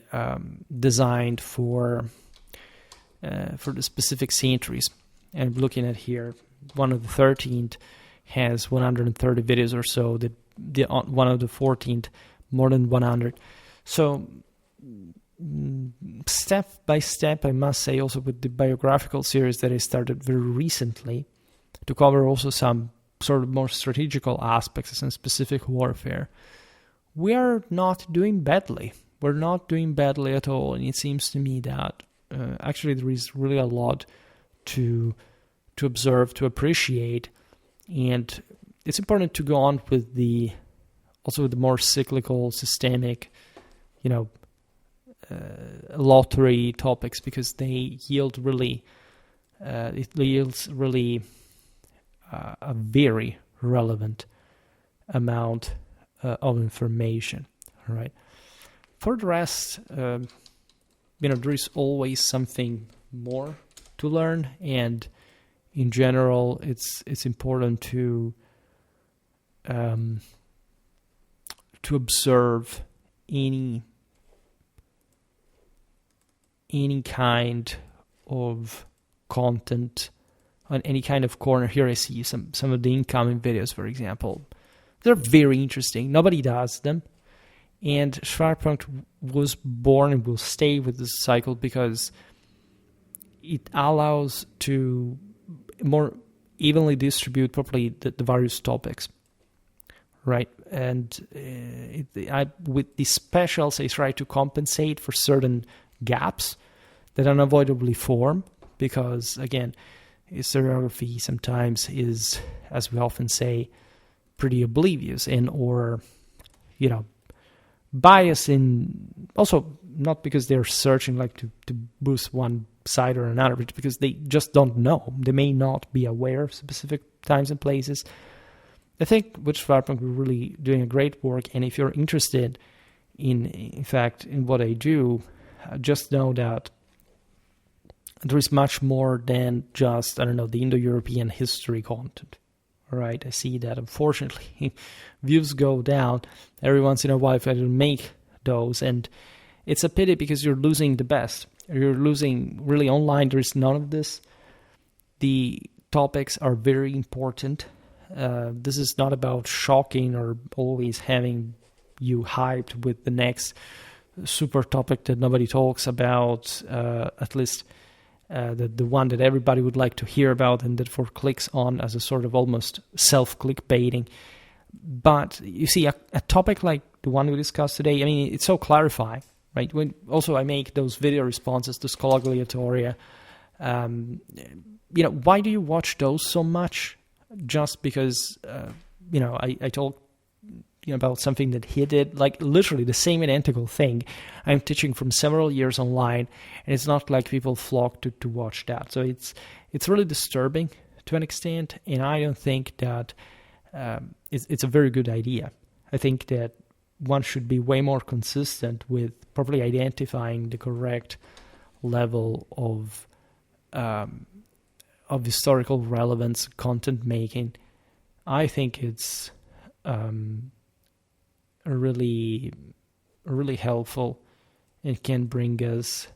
designed for the specific centuries. And looking at here, one of the 13th has 130 videos or so. The one of the 14th, more than 100. So step by step, I must say, also with the biographical series that I started very recently, to cover also some sort of more strategical aspects and specific warfare, we are not doing badly. We're not doing badly at all, and it seems to me that actually there is really a lot to observe, to appreciate, and it's important to go on with the more cyclical, systemic, lottery topics, because they yield really, a very relevant amount of information. All right. For the rest, there is always something more to learn, and in general, it's important to observe any kind of content on any kind of corner. Here I see some of the incoming videos, for example. They're very interesting. Nobody does them. And Schwerpunkt was born and will stay with this cycle because it allows to more evenly distribute properly the various topics, right? And with the specials, I try to compensate for certain gaps that unavoidably form, because, again, historiography sometimes is, as we often say, pretty oblivious in, or bias in, also not because they're searching like to boost one side or another, but because they just don't know. They may not be aware of specific times and places. I think with Schwerpunkt we're really doing a great work, and if you're interested in fact in what I do, just know that there is much more than just, the Indo-European history content. All right, I see that unfortunately views go down every once in a while if I don't make those, and it's a pity because you're losing the best. You're losing really online. There is none of this. The topics are very important. This is not about shocking or always having you hyped with the next super topic that nobody talks about, at least the one that everybody would like to hear about and that for clicks on as a sort of almost self-clickbaiting. But you see, a topic like the one we discussed today, it's so clarifying, right? When also I make those video responses to Schola Gladiatoria, why do you watch those so much? Just because, I told about something that he did, like literally the same identical thing. I'm teaching from several years online, and it's not like people flock to watch that. So it's really disturbing to an extent, and I don't think that it's a very good idea. I think that one should be way more consistent with properly identifying the correct level of historical relevance content making. I think it's really helpful and can bring us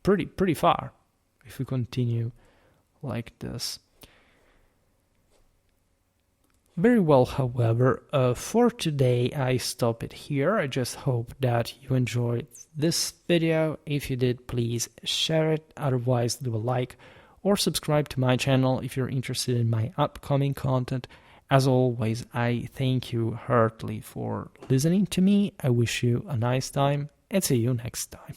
pretty far if we continue like this. Very well, however, for today I stop it here. I just hope that you enjoyed this video. If you did, please share it. Otherwise, leave a like or subscribe to my channel if you're interested in my upcoming content. As always, I thank you heartily for listening to me. I wish you a nice time and see you next time.